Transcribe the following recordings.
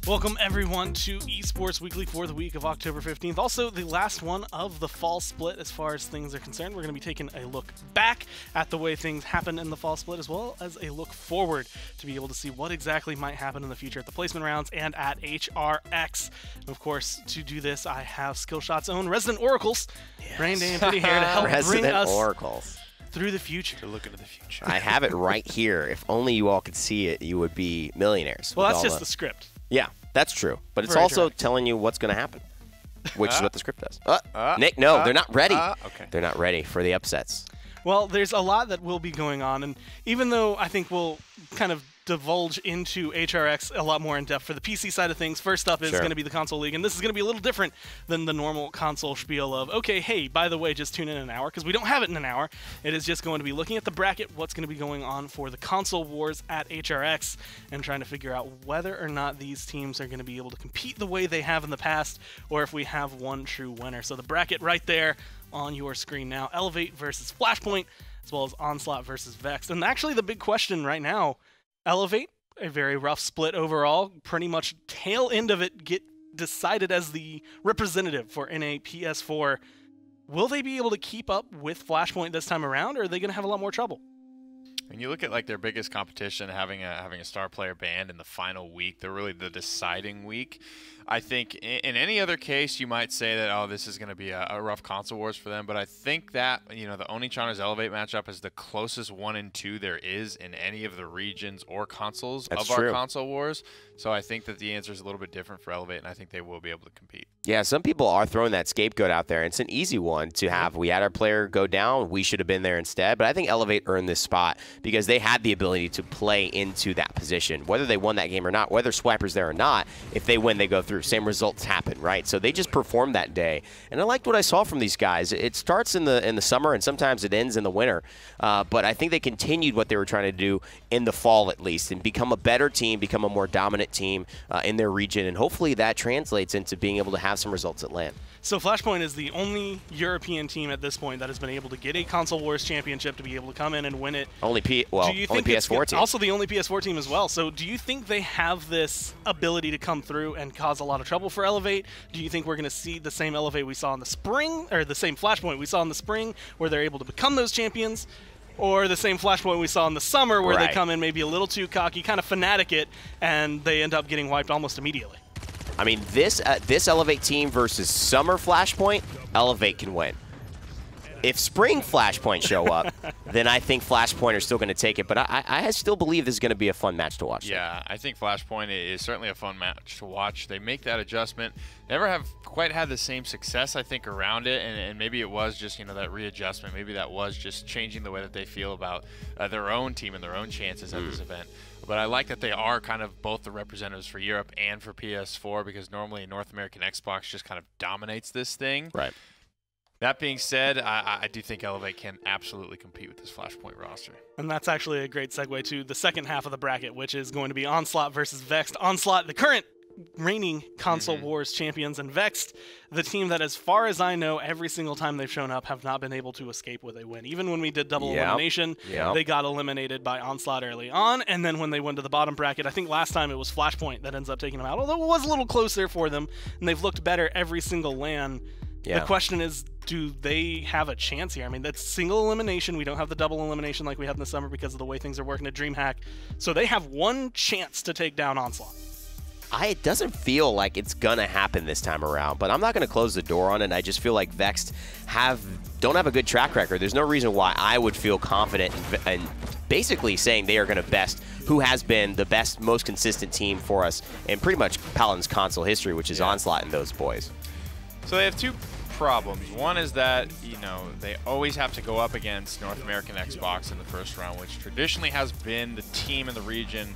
Welcome everyone to Esports Weekly for the week of October 15th. Also the last one of the fall split as far as things are concerned. We're going to be taking a look back at the way things happened in the fall split as well as a look forward to be able to see what exactly might happen in the future at the placement rounds and at HRX. And of course, to do this, I have Skillshot's own Resident Oracles, Brain Day and Pretty here to help bring us Oracles through the future. To look into the future. I have it right here. If only you all could see it, you would be millionaires. Well, that's just the script. Yeah, that's true. But it's Very also dramatic. telling you what's going to happen, which is what the script does. Nick, no, they're not ready. Okay. They're not ready for the upsets. Well, there's a lot that will be going on, and even though I think we'll kind of divulge into HRX a lot more in depth for the PC side of things, first up is going to be the console league, and this is going to be a little different than the normal console spiel of, okay, hey, by the way, just tune in an hour, because we don't have it in an hour. It is just going to be looking at the bracket, what's going to be going on for the console wars at HRX, and trying to figure out whether or not these teams are going to be able to compete the way they have in the past, or if we have one true winner. So the bracket right there on your screen now, Elevate versus Flashpoint, as well as Onslaught versus Vexed. And actually the big question right now, Elevate, a very rough split overall, pretty much tail end of it get decided as the representative for NA PS4. Will they be able to keep up with Flashpoint this time around, or are they going to have a lot more trouble? When you look at like their biggest competition, having a star player banned in the final week, they're really the deciding week. I think in any other case, you might say that, oh, this is going to be a rough console wars for them. But I think that, you know, the Only-Chana's Elevate matchup is the closest 1 and 2 there is in any of the regions or consoles our console wars. So I think that the answer is a little bit different for Elevate, and I think they will be able to compete. Yeah, some people are throwing that scapegoat out there. It's an easy one to have. We had our player go down. We should have been there instead. But I think Elevate earned this spot because they had the ability to play into that position. Whether they won that game or not, whether Swiper's there or not, if they win, they go through. Same results happen, right? So they just performed that day. And I liked what I saw from these guys. It starts in the summer, and sometimes it ends in the winter. But I think they continued what they were trying to do in the fall, at least, and become a better team, become a more dominant team in their region. And hopefully that translates into being able to have some results at LAN. So Flashpoint is the only European team at this point that has been able to get a Console Wars championship to be able to come in and win it. Only PS4 team. Also the only PS4 team as well. So do you think they have this ability to come through and cause a lot of trouble for Elevate? Do you think we're going to see the same Elevate we saw in the spring, or the same Flashpoint we saw in the spring, where they're able to become those champions? Or the same Flashpoint we saw in the summer, where they come in maybe a little too cocky, kind of fanatic it, and they end up getting wiped almost immediately? I mean, this Elevate team versus Summer Flashpoint, Elevate can win. If Spring Flashpoint show up, then I think Flashpoint are still going to take it. But I still believe this is going to be a fun match to watch. Yeah, I think Flashpoint is certainly a fun match to watch. They make that adjustment. Never have quite had the same success, I think, around it. And maybe it was just, you know, that readjustment. Maybe that was just changing the way that they feel about their own team and their own chances at this event. But I like that they are kind of both the representatives for Europe and for PS4, because normally North American Xbox just kind of dominates this thing. Right. That being said, I do think Elevate can absolutely compete with this Flashpoint roster. And that's actually a great segue to the second half of the bracket, which is going to be Onslaught versus Vexed. Onslaught, the current reigning Console Wars champions, and Vexed, the team that, as far as I know, every single time they've shown up have not been able to escape with a win. Even when we did double elimination, they got eliminated by Onslaught early on, and then when they went to the bottom bracket, I think last time it was Flashpoint that ends up taking them out, although it was a little closer for them, and they've looked better every single LAN. The question is, do they have a chance here? I mean, that's single elimination. We don't have the double elimination like we had in the summer because of the way things are working at DreamHack. So they have one chance to take down Onslaught. It doesn't feel like it's going to happen this time around, but I'm not going to close the door on it. I just feel like Vexed don't have a good track record. There's no reason why I would feel confident in basically saying they are going to best who has been the best, most consistent team for us in pretty much Paladins console history, which is Onslaught and those boys. So they have two problems. One is that, you know, they always have to go up against North American Xbox in the first round, which traditionally has been the team in the region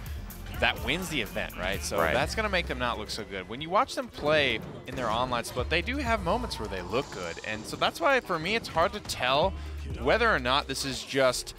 that wins the event, right? So that's going to make them not look so good. When you watch them play in their online split, they do have moments where they look good. And so that's why, for me, it's hard to tell whether or not this is just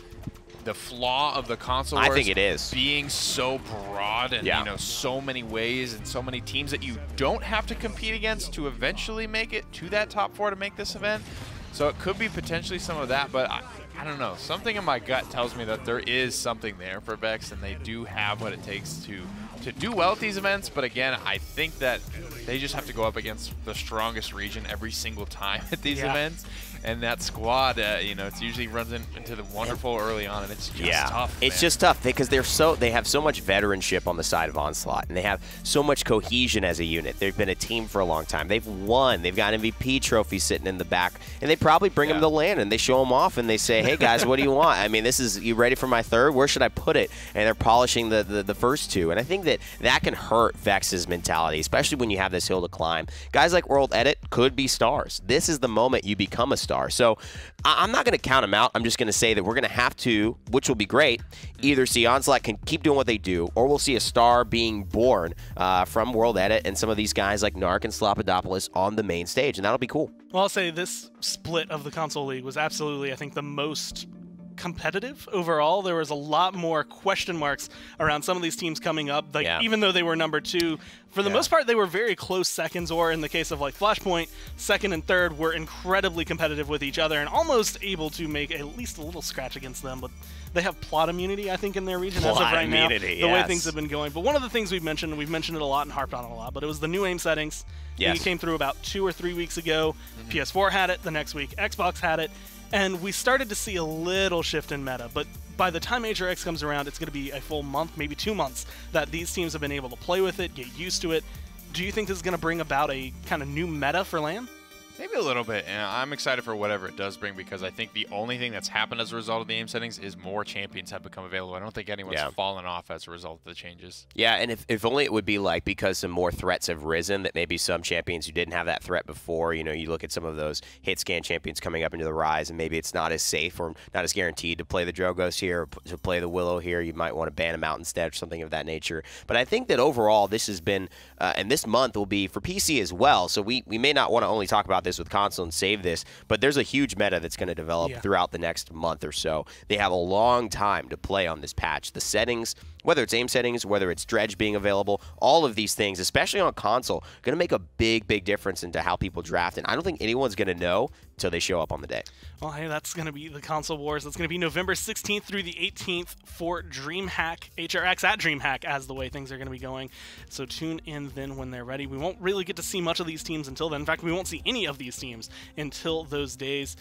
the flaw of the console wars. I think it is. Being so broad and, you know, so many ways and so many teams that you don't have to compete against to eventually make it to that top 4 to make this event. So it could be potentially some of that, but I don't know. Something in my gut tells me that there is something there for Vex, and they do have what it takes to to do well at these events, but again, I think that they just have to go up against the strongest region every single time at these events. And that squad, you know, it's usually runs into the wonderful early on, and it's just tough. It's just tough because they have so much veteranship on the side of Onslaught, and they have so much cohesion as a unit. They've been a team for a long time. They've won. They've got MVP trophies sitting in the back, and they probably bring them to LAN and they show them off and they say, "Hey guys, what do you want? I mean, this is you ready for my third? Where should I put it?" And they're polishing the first two, and I think that can hurt Vex's mentality, especially when you have this hill to climb. Guys like World Edit could be stars. This is the moment you become a star. So I'm not going to count them out. I'm just going to say that we're going to have to, which will be great, either see Onslaught can keep doing what they do, or we'll see a star being born from World Edit and some of these guys like Narc and Slopodopoulos on the main stage, and that'll be cool. Well, I'll say this split of the console league was absolutely, I think, the most competitive overall. There was a lot more question marks around some of these teams coming up. Like even though they were number 2, for the most part, they were very close seconds, or in the case of like Flashpoint, second and third were incredibly competitive with each other and almost able to make at least a little scratch against them. But they have plot immunity, I think, in their region as of right now, the way things have been going. But one of the things we've mentioned it a lot and harped on it a lot, but it was the new aim settings. It came through about 2 or 3 weeks ago. PS4 had it. The next week, Xbox had it. And we started to see a little shift in meta, but by the time HRX comes around, it's going to be a full month, maybe 2 months, that these teams have been able to play with it, get used to it. Do you think this is going to bring about a kind of new meta for LAN? Maybe a little bit, and I'm excited for whatever it does bring, because I think the only thing that's happened as a result of the aim settings is more champions have become available. I don't think anyone's fallen off as a result of the changes. Yeah, and if only it would be like because some more threats have risen, that maybe some champions who didn't have that threat before, you know, you look at some of those hit scan champions coming up into the Rise, and maybe it's not as safe or not as guaranteed to play the Drogos here, or to play the Willow here. You might want to ban them out instead, or something of that nature. But I think that overall this has been, and this month will be for PC as well, so we may not want to only talk about this with console and save this, but there's a huge meta that's going to develop throughout the next month or so. They have a long time to play on this patch. The settings, whether it's aim settings, whether it's dredge being available, all of these things, especially on console, going to make a big difference into how people draft, and I don't think anyone's going to know until they show up on the day. Well, hey, that's going to be the console wars. That's going to be November 16th through the 18th for DreamHack, HRX at DreamHack, as the way things are going to be going. So tune in then when they're ready. We won't really get to see much of these teams until then. In fact, we won't see any of these teams until those days.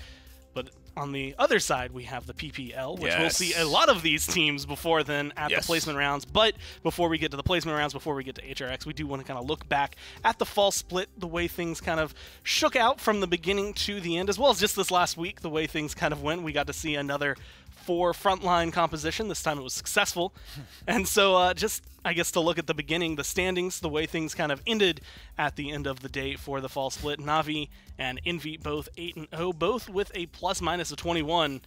But on the other side, we have the PPL, which we'll see a lot of these teams before then at the placement rounds. But before we get to the placement rounds, before we get to HRX, we do want to kind of look back at the fall split, the way things kind of shook out from the beginning to the end, as well as just this last week, the way things kind of went. We got to see another 4 frontline composition. This time it was successful. And so just, I guess, to look at the beginning, the standings, the way things kind of ended at the end of the day for the fall split. Na'Vi and Envy both 8-0, both with a plus-minus of 21.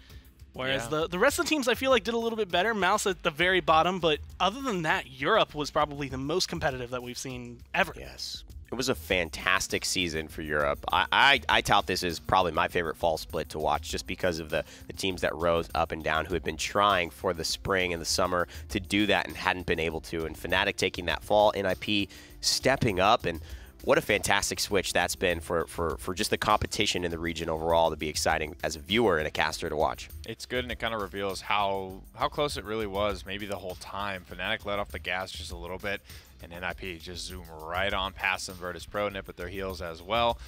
Whereas the rest of the teams, I feel like, did a little bit better. Mouse at the very bottom, but other than that, Europe was probably the most competitive that we've seen ever. Yes. It was a fantastic season for Europe. I tout this as probably my favorite fall split to watch, just because of the teams that rose up and down, who had been trying for the spring and the summer to do that and hadn't been able to. And Fnatic taking that fall, NIP stepping up, and what a fantastic switch that's been for just the competition in the region overall to be exciting as a viewer and a caster to watch. It's good, and it kind of reveals how close it really was, maybe the whole time. Fnatic let off the gas just a little bit, and NIP just zoom right on past them. Virtus Pro nip at their heels as well.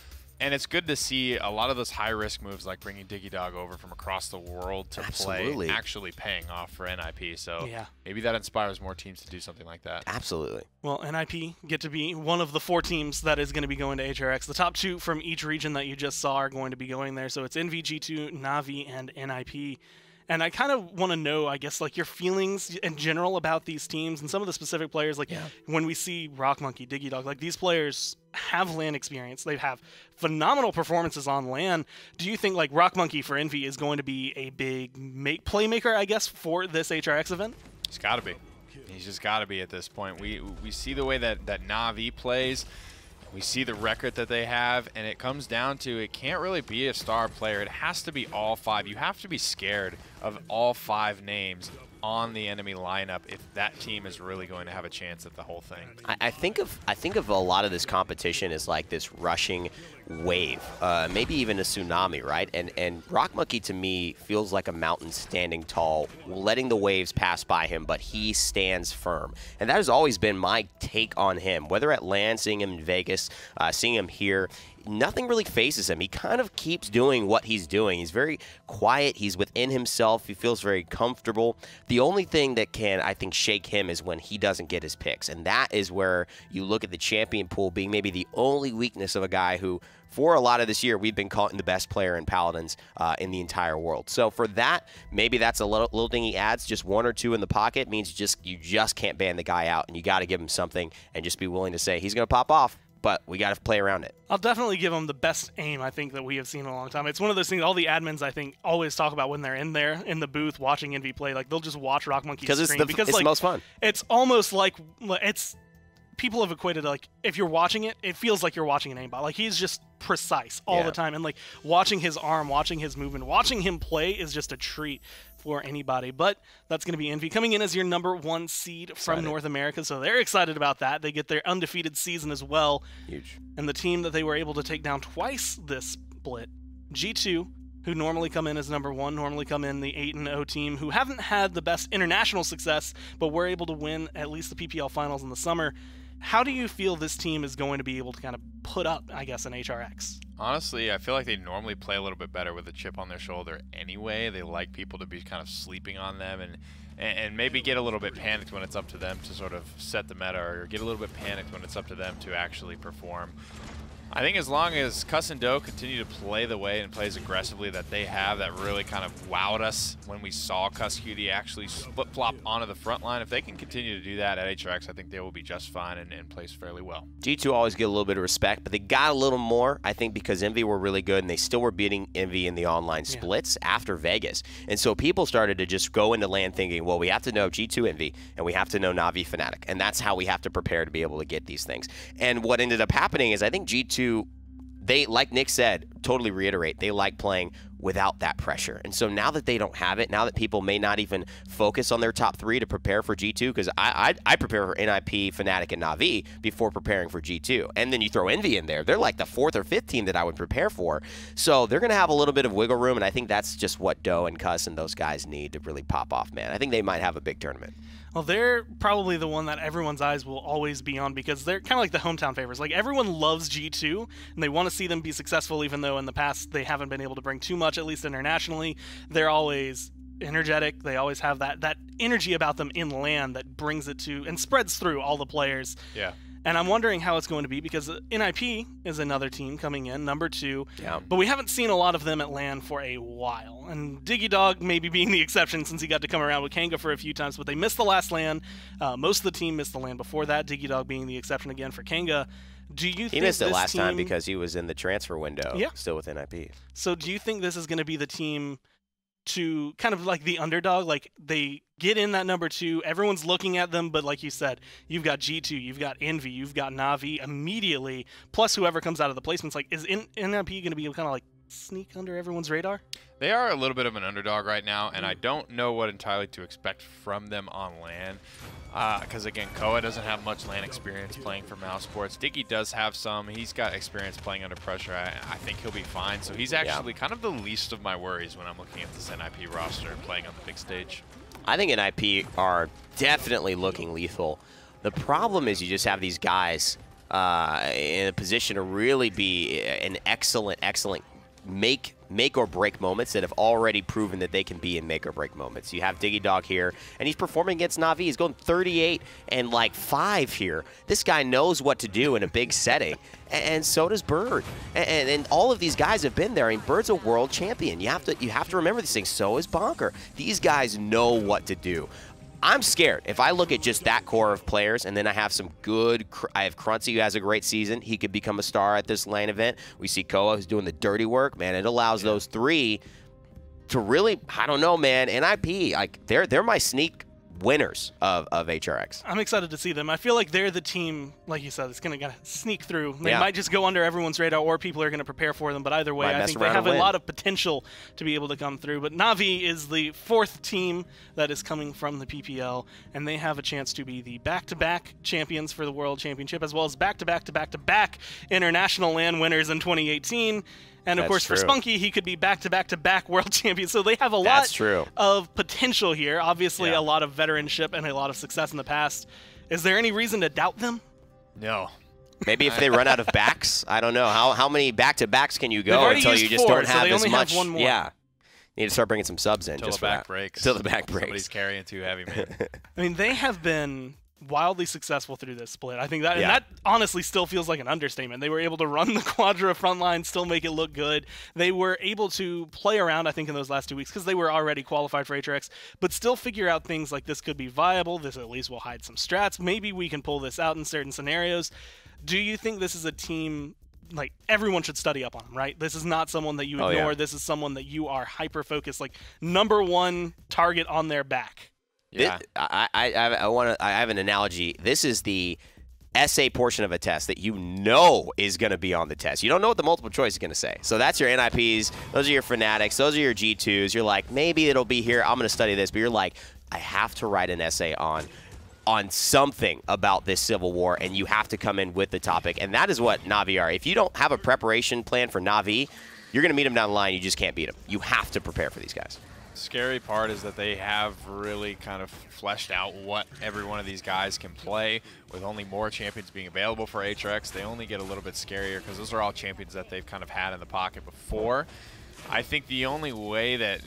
And it's good to see a lot of those high-risk moves, like bringing Digidog over from across the world to play, actually paying off for NIP. So maybe that inspires more teams to do something like that. Absolutely. Well, NIP get to be one of the 4 teams that is going to be going to HRX. The top 2 from each region that you just saw are going to be going there. So it's NVG2, Na'Vi, and NIP. And I kind of want to know, I guess, like your feelings in general about these teams and some of the specific players. Like when we see Rock Monkey, Digidog, like these players have LAN experience. They have phenomenal performances on LAN. Do you think like Rock Monkey for Envy is going to be a big playmaker, I guess, for this HRX event? He's got to be. He's just got to be at this point. We see the way that Na'Vi plays. We see the record that they have, and it comes down to it can't really be a star player. It has to be all 5. You have to be scared of all 5 names on the enemy lineup if that team is really going to have a chance at the whole thing. I think of a lot of this competition as like this rushing wave, maybe even a tsunami, right? And Rock Monkey, to me, feels like a mountain standing tall, letting the waves pass by him, but he stands firm. And that has always been my take on him, whether at LAN, seeing him in Vegas, seeing him here. Nothing really phases him. He kind of keeps doing what he's doing. He's very quiet. He's within himself. He feels very comfortable. The only thing that can, I think, shake him is when he doesn't get his picks. And that is where you look at the champion pool being maybe the only weakness of a guy who, for a lot of this year, we've been calling the best player in Paladins in the entire world. So for that, maybe that's a little thing he adds. Just 1 or 2 in the pocket means you just can't ban the guy out, and you got to give him something and just be willing to say he's going to pop off, but we got to play around it. I'll definitely give him the best aim, I think, that we have seen in a long time. It's one of those things all the admins, I think, always talk about when they're in there, in the booth, watching Envy play. Like, they'll just watch Rock Monkey stream. Because it's the most fun. It's almost like, people have equated, like, if you're watching it, it feels like you're watching an aimbot. Like, he's just precise all the time. And, like, watching his arm, watching his movement, watching him play is just a treat for anybody. But that's going to be Envy coming in as your #1 seed from North America, so they're excited about that. They get their undefeated season as well. Huge. And the team that they were able to take down twice this split, G2, who normally come in as #1, normally come in the 8-0 team, who haven't had the best international success, but were able to win at least the PPL finals in the summer. How do you feel this team is going to be able to kind of put up, I guess, an HRX? Honestly, I feel like they normally play a little bit better with a chip on their shoulder anyway. They like people to be kind of sleeping on them and maybe get a little bit panicked when it's up to them to sort of set the meta, or get a little bit panicked when it's up to them to actually perform. I think as long as Cuss and Doe continue to play the way and play as aggressively that they have, that really kind of wowed us when we saw Cuss QD actually flip-flop onto the front line. If they can continue to do that at HRX, I think they will be just fine and place fairly well. G2 always get a little bit of respect, but they got a little more, I think, because Envy were really good, and they still were beating Envy in the online splits after Vegas. And so people started to just go into LAN thinking, well, we have to know G2 Envy, and we have to know Na'Vi Fnatic, and that's how we have to prepare to be able to get these things. And what ended up happening is I think G2, they, like Nick said, totally reiterate, they like playing without that pressure. And so now that they don't have it, now that people may not even focus on their top 3 to prepare for G2, because I prepare for NIP, Fnatic, and Na'Vi before preparing for G2. And then you throw Envy in there. They're like the 4th or 5th team that I would prepare for. So they're going to have a little bit of wiggle room, and I think that's just what Doe and Cuss and those guys need to really pop off, man. I think they might have a big tournament. Well, they're probably the one that everyone's eyes will always be on, because they're kind of like the hometown favorites. Like, everyone loves G2, and they want to see them be successful, even though in the past they haven't been able to bring too much, at least internationally. They're always energetic. They always have that energy about them in LAN that brings it to and spreads through all the players. Yeah. And I'm wondering how it's going to be, because NIP is another team coming in, #2. Yeah. But we haven't seen a lot of them at LAN for a while. And DiggyDog maybe being the exception, since he got to come around with Kanga for a few times. But they missed the last LAN. Most of the team missed the LAN before that, DiggyDog being the exception again for Kanga. Do you think he missed it last team, time because he was in the transfer window, still with NIP. So do you think this is going to be the team to kind of like the underdog? Like, they get in that #2, everyone's looking at them, but like you said, you've got G2, you've got Envy, you've got Na'Vi immediately, plus whoever comes out of the placements. Like, is NIP going to be kind of like sneak under everyone's radar? They are a little bit of an underdog right now, and I don't know what entirely to expect from them on LAN. Because, again, Koa doesn't have much LAN experience playing for Mousesports. Diggy does have some. He's got experience playing under pressure. I think he'll be fine. So he's actually kind of the least of my worries when I'm looking at this NIP roster and playing on the big stage. I think NIP are definitely looking lethal. The problem is you just have these guys in a position to really be an excellent make or break moments that have already proven that they can be in make or break moments. You have DiggyDog here, and he's performing against Na'Vi. He's going 38 and like 5 here. This guy knows what to do in a big setting, and so does Bird. And all of these guys have been there. I mean, Bird's a world champion. You have to remember these things. So is Bonker. These guys know what to do. I'm scared. If I look at just that core of players, and then I have some good, I have Crunchy, who has a great season. He could become a star at this LAN event. We see Koa, who's doing the dirty work. Man, it allows those 3 to really, I don't know, man. NIP, like, they're my sneak winners of HRX. I'm excited to see them. I feel like they're the team, like you said, that's going to sneak through. They might just go under everyone's radar, or people are going to prepare for them. But either way, I think they have a lot of potential to be able to come through. But Na'Vi is the 4th team that is coming from the PPL, and they have a chance to be the back-to-back champions for the World Championship, as well as back-to-back international LAN winners in 2018. And, of course, for Spunky, he could be back-to-back world champion. So they have a lot of potential here. Obviously, a lot of veteranship and a lot of success in the past. Is there any reason to doubt them? No. Maybe if they run out of backs. I don't know. How many back-to-backs can you go until you just don't have as much? Have one more. Yeah. You need to start bringing some subs in just for that. Until the back breaks. Somebody's carrying too heavy, man. I mean, they have been wildly successful through this split. I think that, and that honestly still feels like an understatement. They were able to run the Quadra front line, still make it look good. They were able to play around, I think, in those last 2 weeks because they were already qualified for HRX, but still figure out things like this could be viable. This at least will hide some strats. Maybe we can pull this out in certain scenarios. Do you think this is a team, like, everyone should study up on them, right? This is not someone that you ignore. This is someone that you are hyper-focused, like, #1 target on their back. Yeah. I have an analogy. This is the essay portion of a test that you know is going to be on the test. You don't know what the multiple choice is going to say. So that's your NIPs. Those are your Fanatics. Those are your G2s. You're like, maybe it'll be here. I'm going to study this. But you're like, I have to write an essay on something about this civil war, and you have to come in with the topic. And that is what Na'Vi are. If you don't have a preparation plan for Na'Vi, you're going to meet them down the line. You just can't beat them. You have to prepare for these guys. Scary part is that they have really kind of fleshed out what every one of these guys can play. With only more champions being available for HRX, they only get a little bit scarier because those are all champions that they've kind of had in the pocket before. I think the only way that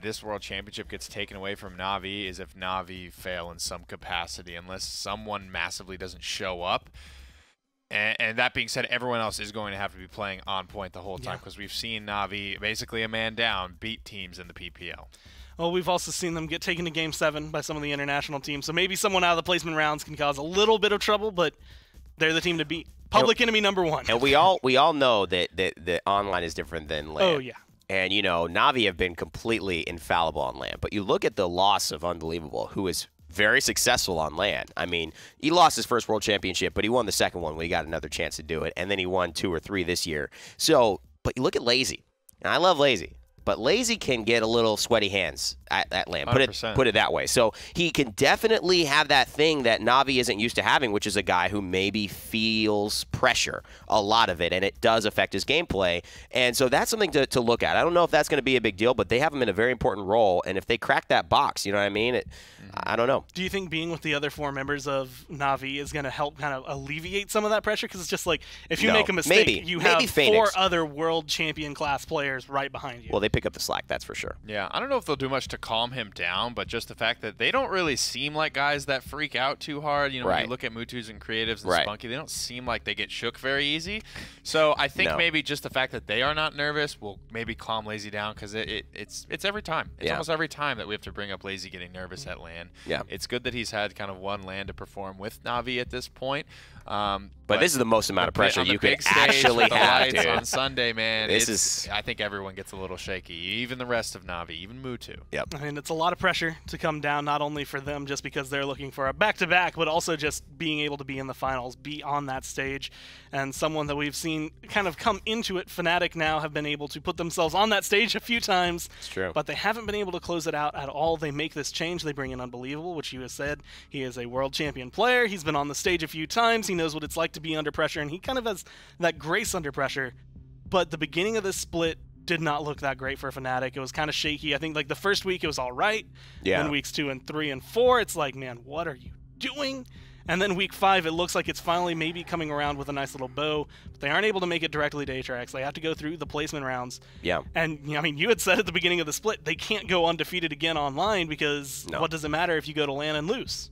this World Championship gets taken away from Na'Vi is if Na'Vi fail in some capacity, unless someone massively doesn't show up. And that being said, everyone else is going to have to be playing on point the whole time because we've seen Na'Vi, basically a man down, beat teams in the PPL. Well, we've also seen them get taken to Game 7 by some of the international teams. So maybe someone out of the placement rounds can cause a little bit of trouble, but they're the team to beat. Public enemy #1. And we all know that online is different than LAN. Oh, yeah. And, you know, Na'Vi have been completely infallible on LAN. But you look at the loss of Unbelievable, who is very successful on LAN. I mean, he lost his first World Championship, but he won the second one when he got another chance to do it. And then he won 2 or 3 this year. So, but you look at Lazy. And I love Lazy. But Lazy can get a little sweaty hands at LAN. Put it that way. So he can definitely have that thing that Na'Vi isn't used to having, which is a guy who maybe feels pressure, a lot of it, and it does affect his gameplay. And so that's something to look at. I don't know if that's going to be a big deal, but they have him in a very important role. And if they crack that box, you know what I mean? I don't know. Do you think being with the other 4 members of Na'Vi is going to help kind of alleviate some of that pressure? Because it's just like, if you make a mistake, you have 4 other world champion class players right behind you. Well, they pick up the slack, that's for sure. Yeah, I don't know if they'll do much to calm him down, but just the fact that they don't really seem like guys that freak out too hard. You know, when you look at Mutus and Creatives and Spunky, they don't seem like they get shook very easy. So I think maybe just the fact that they are not nervous will maybe calm Lazy down, because it's every time. It's almost every time that we have to bring up Lazy getting nervous at LAN. Yeah. It's good that he's had kind of one LAN to perform with Na'Vi at this point. But this is the most amount of pressure you could actually have, dude. On Sunday, man. This I think everyone gets a little shaky, even the rest of Na'Vi, even Mutu. Yep. I mean, it's a lot of pressure to come down, not only for them just because they're looking for a back-to-back, but also just being able to be in the finals, be on that stage. And someone that we've seen kind of come into it, Fnatic now have been able to put themselves on that stage a few times. It's true. But they haven't been able to close it out at all. They make this change. They bring in Unbelievable, which you have said. He is a world champion player. He's been on the stage a few times. He knows what it's like to be under pressure, and he kind of has that grace under pressure. But the beginning of this split did not look that great for Fnatic. It was kind of shaky. I think like the first week it was all right. Yeah. Then weeks 2 and 3 and 4, it's like, man, what are you doing? And then week 5, it looks like it's finally maybe coming around with a nice little bow. But they aren't able to make it directly to HRX. They have to go through the placement rounds. Yeah. And, I mean, you had said at the beginning of the split, they can't go undefeated again online because what does it matter if you go to LAN and lose?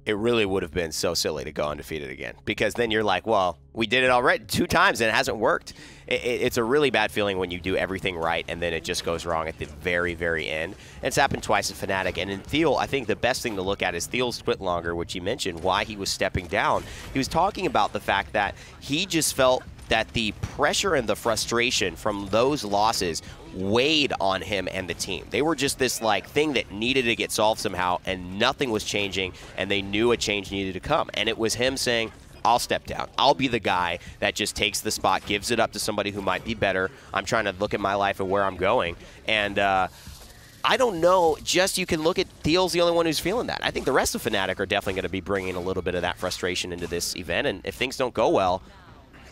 It really would have been so silly to go undefeated again, because then you're like, well, we did it already 2 times and it hasn't worked. It's a really bad feeling when you do everything right and then it just goes wrong at the very, very end. And it's happened twice at Fnatic. And in Thiel, I think the best thing to look at is Thiel's split longer, which he mentioned why he was stepping down. He was talking about the fact that he just felt that the pressure and the frustration from those losses weighed on him and the team. They were just this like thing that needed to get solved somehow, and nothing was changing, and they knew a change needed to come. And it was him saying, I'll step down. I'll be the guy that just takes the spot, gives it up to somebody who might be better. I'm trying to look at my life and where I'm going. And I don't know, just you can look at Thiel's the only one who's feeling that. I think the rest of Fnatic are definitely going to be bringing a little bit of that frustration into this event, and if things don't go well,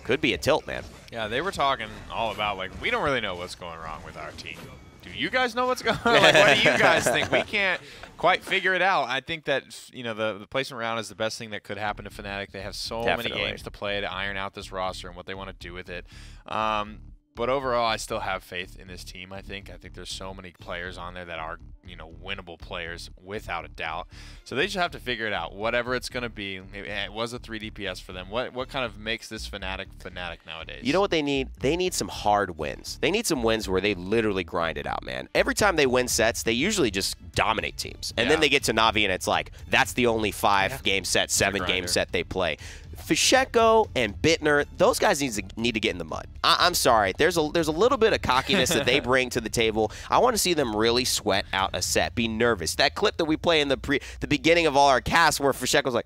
could be a tilt, man. Yeah, they were talking all about, like, we don't really know what's going wrong with our team. Do you guys know what's going on? Like, what do you guys think? We can't quite figure it out. I think that, you know, the placement round is the best thing that could happen to Fnatic. They have so many games to play to iron out this roster and what they want to do with it. But overall, I still have faith in this team, I think. I think there's so many players on there that are, you know, winnable players without a doubt. So they just have to figure it out, whatever it's going to be. It was a 3 DPS for them. What kind of makes this Fnatic nowadays? You know what they need? They need some hard wins. They need some wins where they literally grind it out, man. Every time they win sets, they usually just dominate teams. And then they get to Na'Vi, and it's like, that's the only 5-game set, 7-game set they play. Fasheko and Bittner, those guys need to get in the mud. I'm sorry. There's a little bit of cockiness that they bring to the table. I want to see them really sweat out a set, be nervous. That clip that we play in the beginning of all our casts where Fasheko's like,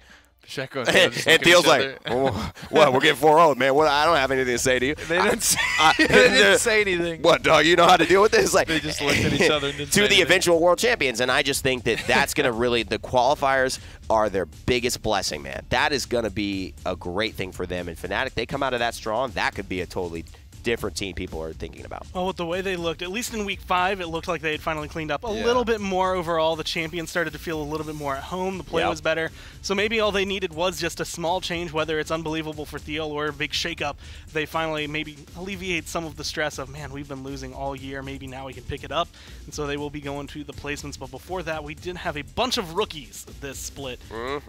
and Thiel's like, oh, what? We're getting 4-0, man. What? I don't have anything to say to you. They didn't say anything. What, dog? You know how to deal with this? Like, they just looked at each other and didn't say to the anything. eventual world champions, and I just think that that's going to really, the qualifiers are their biggest blessing, man. That is going to be a great thing for them. And Fnatic, they come out of that strong, that could be a totally different team people are thinking about. Well, with the way they looked, at least in week 5, it looked like they had finally cleaned up a little bit more overall. The champions started to feel a little bit more at home. The play was better. So maybe all they needed was just a small change, whether it's unbelievable for Thiel or a big shakeup. They finally maybe alleviate some of the stress of, man, we've been losing all year. Maybe now we can pick it up. And so they will be going to the placements. But before that, we did have a bunch of rookies this split.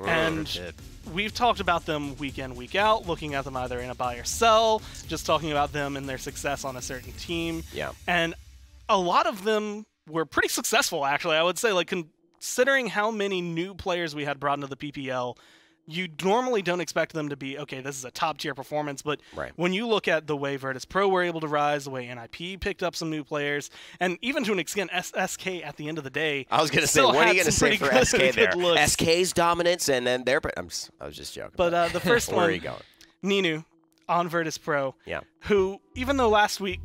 And we've talked about them week in, week out, looking at them either in a buy or sell, just talking about them and their success on a certain team. And a lot of them were pretty successful, actually. I would say, like, considering how many new players we had brought into the PPL, you normally don't expect them to be, okay, this is a top-tier performance, but when you look at the way Virtus Pro were able to rise, the way NIP picked up some new players, and even to an extent, SK at the end of the day, I was going to say, what are you going to say for SK there? SK's dominance, and then their... I was just joking. But the first one, where are you going? Ninu on Virtus Pro, who, even though last week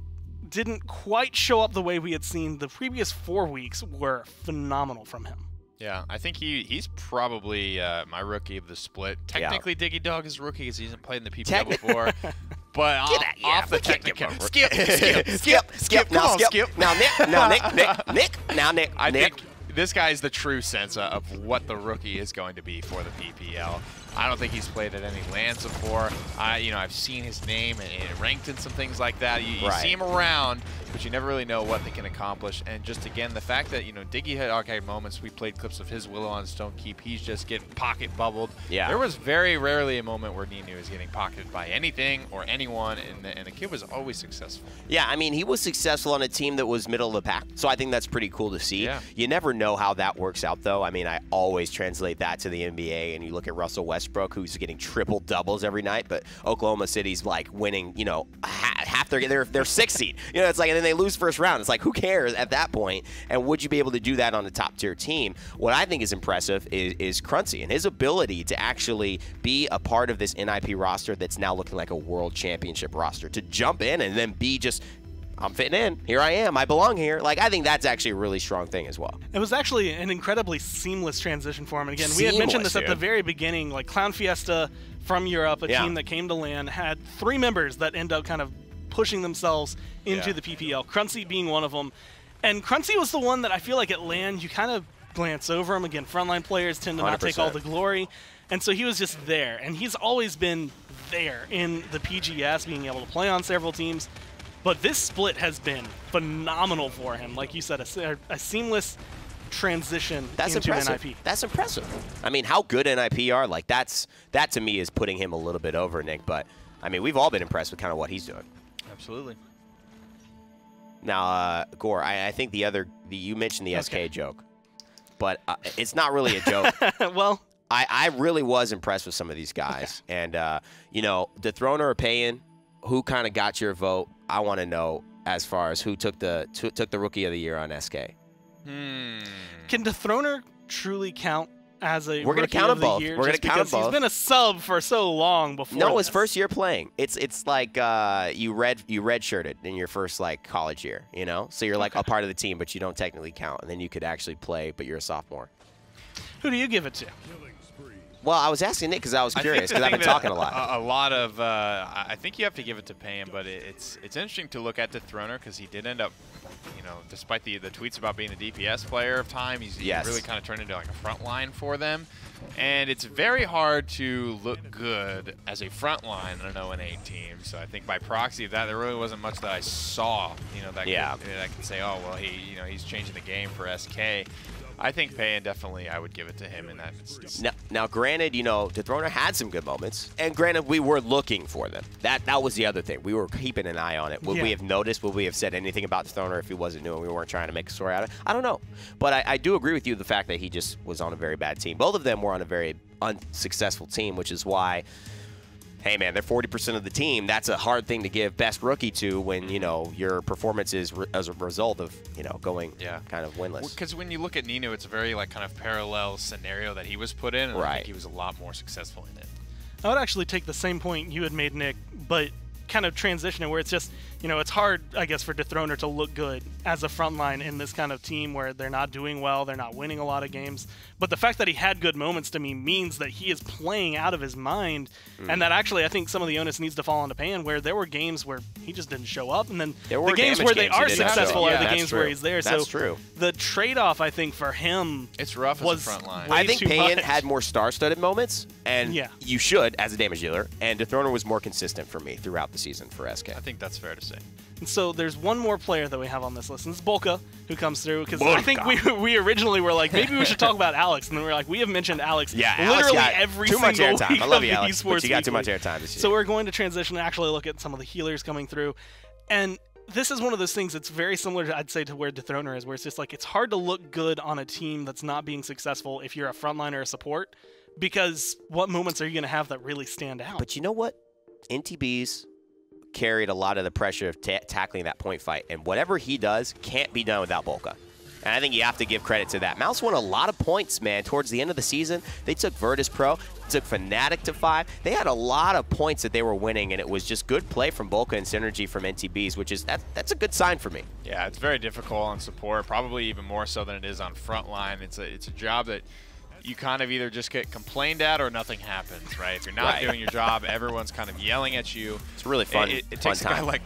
didn't quite show up the way we had seen, the previous 4 weeks were phenomenal from him. Yeah, I think he's probably my rookie of the split. Technically, Diggy Dog is rookie because he hasn't played in the PPL before. But off the technical, skip. Now Nick. I think this guy is the true sense of what the rookie is going to be for the PPL. I don't think he's played at any LANs before. I've seen his name and ranked in some things like that. You see him around, but you never really know what they can accomplish. And just again, the fact that Diggy had moments. We played clips of his Willow on Stone Keep. He's just getting pocket bubbled. There was very rarely a moment where Ninu was getting pocketed by anything or anyone, and the kid was always successful. Yeah, I mean, he was successful on a team that was middle of the pack, so I think that's pretty cool to see. You never know how that works out, though. I mean, I always translate that to the NBA, and you look at Russell Westbrook, who's getting triple doubles every night, but Oklahoma City's like winning, half their 6th seed. It's like, and then they lose first round. It's like, who cares at that point? And would you be able to do that on a top tier team? What I think is impressive is Cruncy and his ability to actually be a part of this NIP roster that's now looking like a world championship roster, to jump in and then be just, I'm fitting in. Here I am. I belong here. Like, I think that's actually a really strong thing as well. It was actually an incredibly seamless transition for him. And again, we had mentioned this at the very beginning, like Clown Fiesta from Europe, a team that came to LAN, had 3 members that end up kind of pushing themselves into the PPL, Cruncy being one of them. And Cruncy was the one that I feel like at LAN, you kind of glance over him. Again, frontline players tend to 100%. Not take all the glory. And so he was just there. And he's always been there in the PGS, being able to play on several teams. But this split has been phenomenal for him. Like you said, a seamless transition into NIP. That's impressive. I mean, how good NIP are, like that to me is putting him a little bit over, Nick. But, I mean, we've all been impressed with kind of what he's doing. Absolutely. Now, Gore, I think you mentioned the SK joke. But it's not really a joke. Well, I really was impressed with some of these guys. And, Dethroner or Payan, who kind of got your vote? I want to know as far as who took the Rookie of the Year on SK. Can Dethroner truly count as a We're gonna Rookie count of them both. the Year? We're gonna just count because them both. He's been a sub for so long before. No, his this. first year playing. It's like you redshirted in your first like college year, you know. So you're like a part of the team, but you don't technically count, and then you could actually play, but you're a sophomore. Who do you give it to? Well, I was asking Nick because I was curious because I've been talking a lot. A lot of I think you have to give it to Payne, but it's interesting to look at Dethroner because he did end up, you know, despite the tweets about being the DPS player of time, he's really kind of turned into like a front line for them. And it's very hard to look good as a front line on an 0-8 team. So I think by proxy of that, there really wasn't much that I saw, you know, that could say, oh, well, he's changing the game for SK. I think Payne definitely, I would give it to him in that instance. Now, granted, you know, Dethroner had some good moments, and granted, we were looking for them. That was the other thing. We were keeping an eye on it. Would we have noticed? Would we have said anything about Dethroner if he wasn't new and we weren't trying to make a story out of it? I don't know. But I do agree with you the fact that he just was on a very bad team. Both of them were on a very unsuccessful team, which is why, hey, man, they're 40% of the team. That's a hard thing to give best rookie to when, you know, your performance is as a result of, you know, going kind of winless. Because when you look at Nino, it's a very, like, kind of parallel scenario that he was put in, and I think he was a lot more successful in it. I would actually take the same point you had made, Nick, but kind of transition it where it's just, you know, it's hard, I guess, for Dethroner to look good as a frontline in this kind of team where they're not doing well, they're not winning a lot of games. But the fact that he had good moments to me means that he is playing out of his mind, and that actually I think some of the onus needs to fall onto Payne, where there were games where he just didn't show up, and then the games where they are successful are the games where he's there. That's so true. The trade-off, I think, for him it's rough as a frontline. I think Payne had more star-studded moments, and you should as a damage dealer, and Dethroner was more consistent for me throughout the season for SK. I think that's fair to say. And so there's one more player that we have on this list, and it's Bolka, who comes through, because I think we originally were like, maybe we should talk about Alex, and then we were like, we have mentioned Alex literally every single week of the Esports. I love you, Alex, but you got too much airtime this year. So we're going to transition and actually look at some of the healers coming through, and this is one of those things that's very similar to, I'd say, to where Dethroner is, where it's just like, it's hard to look good on a team that's not being successful if you're a frontline or a support, because what moments are you going to have that really stand out? But you know what? NTBs carried a lot of the pressure of tackling that point fight, and whatever he does can't be done without Bolka. And I think you have to give credit to that. Mouse won a lot of points, man, towards the end of the season. They took Virtus Pro, took Fnatic to 5. They had a lot of points that they were winning, and it was just good play from Bolka and synergy from NTBs, which is that's a good sign for me. Yeah, it's very difficult on support, probably even more so than it is on frontline. It's a job that you kind of either just get complained at or nothing happens, right? If you're not doing your job, everyone's kind of yelling at you. It's really fun. It takes fun a guy like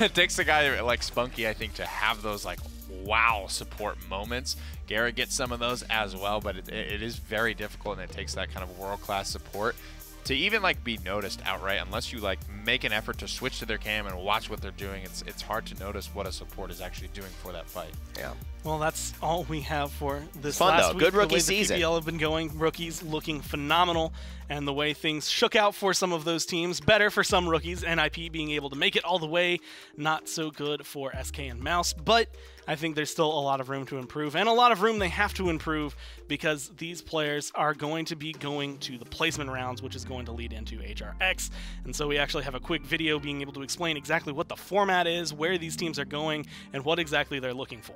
it takes a guy like Spunky, I think, to have those like wow support moments. Garrett gets some of those as well, but it is very difficult, and it takes that kind of world-class support to even like be noticed outright. Unless you like make an effort to switch to their cam and watch what they're doing, it's hard to notice what a support is actually doing for that fight. Yeah. Well, that's all we have for this fun, last though. week. Good rookie the way season. The PBL have been going, rookies looking phenomenal, and the way things shook out for some of those teams, better for some rookies. NIP being able to make it all the way, not so good for SK and Mouse, but I think there's still a lot of room to improve, and a lot of room they have to improve, because these players are going to be going to the placement rounds, which is going to lead into HRX. And so we actually have a quick video being able to explain exactly what the format is, where these teams are going, and what exactly they're looking for.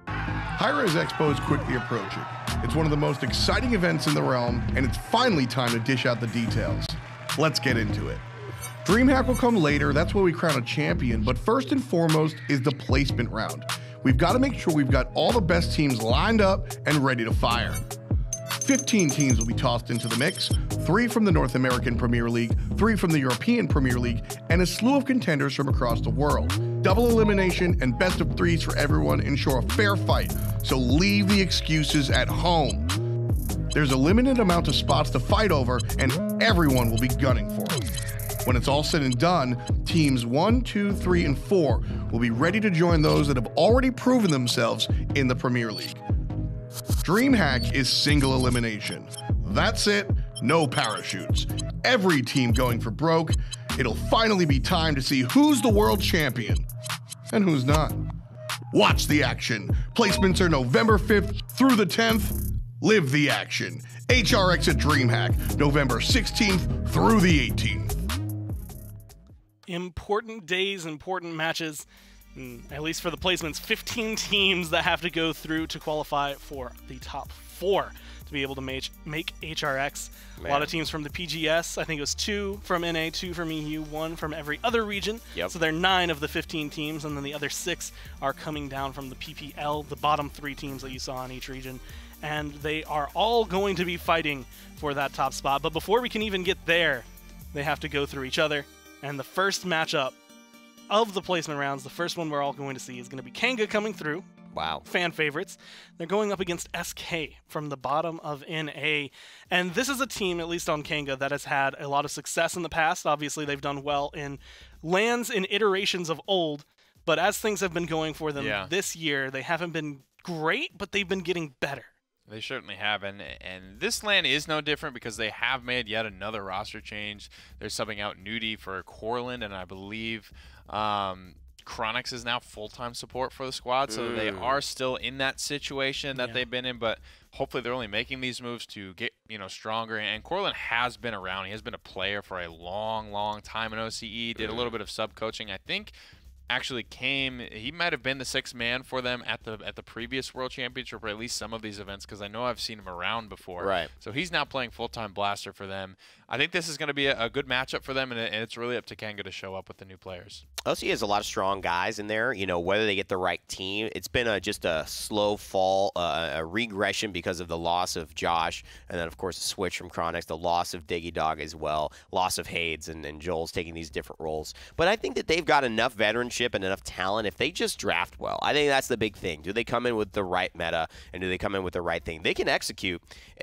Hi-Rez Expo is quickly approaching. It's one of the most exciting events in the realm, and it's finally time to dish out the details. Let's get into it. DreamHack will come later, that's where we crown a champion, but first and foremost is the placement round. We've got to make sure we've got all the best teams lined up and ready to fire. 15 teams will be tossed into the mix, 3 from the North American Premier League, 3 from the European Premier League, and a slew of contenders from across the world. Double elimination and best of 3s for everyone ensure a fair fight, so leave the excuses at home. There's a limited amount of spots to fight over, and everyone will be gunning for it. When it's all said and done, teams 1, 2, 3, and 4 will be ready to join those that have already proven themselves in the Premier League. DreamHack is single elimination. That's it, no parachutes. Every team going for broke. It'll finally be time to see who's the world champion and who's not. Watch the action. Placements are November 5th through the 10th. Live the action. HRX at DreamHack, November 16th through the 18th. important days, important matches, at least for the placements. 15 teams that have to go through to qualify for the top 4 to be able to make HRX. Man. A lot of teams from the PGS. I think it was 2 from NA, 2 from EU, 1 from every other region. Yep. So they're 9 of the 15 teams, and then the other 6 are coming down from the PPL, the bottom 3 teams that you saw in each region. And they are all going to be fighting for that top spot. But before we can even get there, they have to go through each other. And the first matchup of the placement rounds, the first one we're all going to see, is going to be Kanga coming through. Wow. Fan favorites. They're going up against SK from the bottom of NA. And this is a team, at least on Kanga, that has had a lot of success in the past. Obviously, they've done well in lands in iterations of old. But as things have been going for them this year, they haven't been great, but they've been getting better. They certainly have, and this LAN is no different because they have made yet another roster change. They're subbing out Nudie for Corland, and I believe Chronix is now full-time support for the squad, so they are still in that situation that they've been in, but hopefully they're only making these moves to get, stronger. And Corland has been around. He has been a player for a long, long time in OCE, did a little bit of sub-coaching. I think actually he might have been the 6th man for them at the previous World Championship, or at least some of these events, because I know I've seen him around before. Right. So he's now playing full-time Blaster for them. I think this is going to be a good matchup for them, and it's really up to Kanga to show up with the new players. OC has a lot of strong guys in there. Whether they get the right team, it's been just a slow fall, a regression because of the loss of Josh, and then, of course, the switch from Chronix, the loss of Diggy Dog as well, loss of Hades, and Joel's taking these different roles. But I think that they've got enough veteranship and enough talent if they just draft well. I think that's the big thing. Do they come in with the right meta, and do they come in with the right thing? They can execute.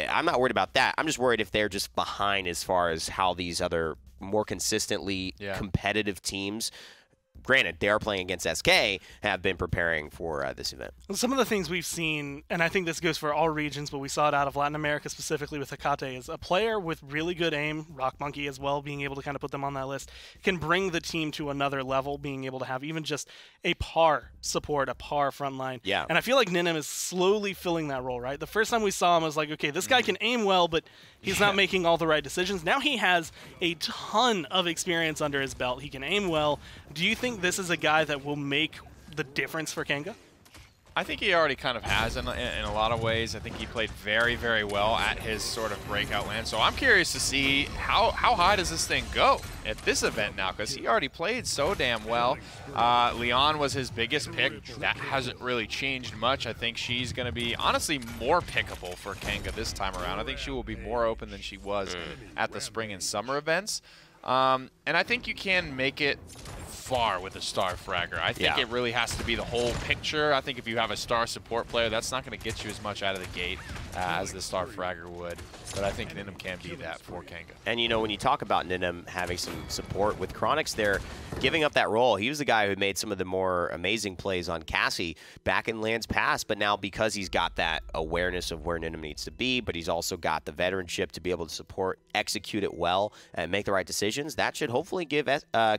I'm not worried about that. I'm just worried if they're just behind as far as how these other more consistently competitive teams, granted, they are playing against SK, have been preparing for this event. Some of the things we've seen, and I think this goes for all regions, but we saw it out of Latin America specifically with Hecate, is a player with really good aim, Rock Monkey as well, being able to kind of put them on that list, can bring the team to another level, being able to have even just a par support, a par frontline. Yeah. And I feel like Ninem is slowly filling that role, right? The first time we saw him, I was like, okay, this guy can aim well, but he's not making all the right decisions. Now he has a ton of experience under his belt. He can aim well. Do you think this is a guy that will make the difference for Kanga? I think he already kind of has in a lot of ways. I think he played very, very well at his sort of breakout land. So I'm curious to see how high does this thing go at this event now, because he already played so damn well. Leon was his biggest pick. That hasn't really changed much. I think she's going to be, honestly, more pickable for Kanga this time around. I think she will be more open than she was at the spring and summer events. And I think you can make it far with a star fragger. I think it really has to be the whole picture. I think if you have a star support player, that's not going to get you as much out of the gate as the star fragger would. But I think Ninem can be that for Kanga. And when you talk about Ninem having some support with Chronix, they're giving up that role. He was the guy who made some of the more amazing plays on Cassie back in lands past, but now because he's got that awareness of where Ninem needs to be, but he's also got the veteranship to be able to support, execute it well, and make the right decisions, that should hopefully give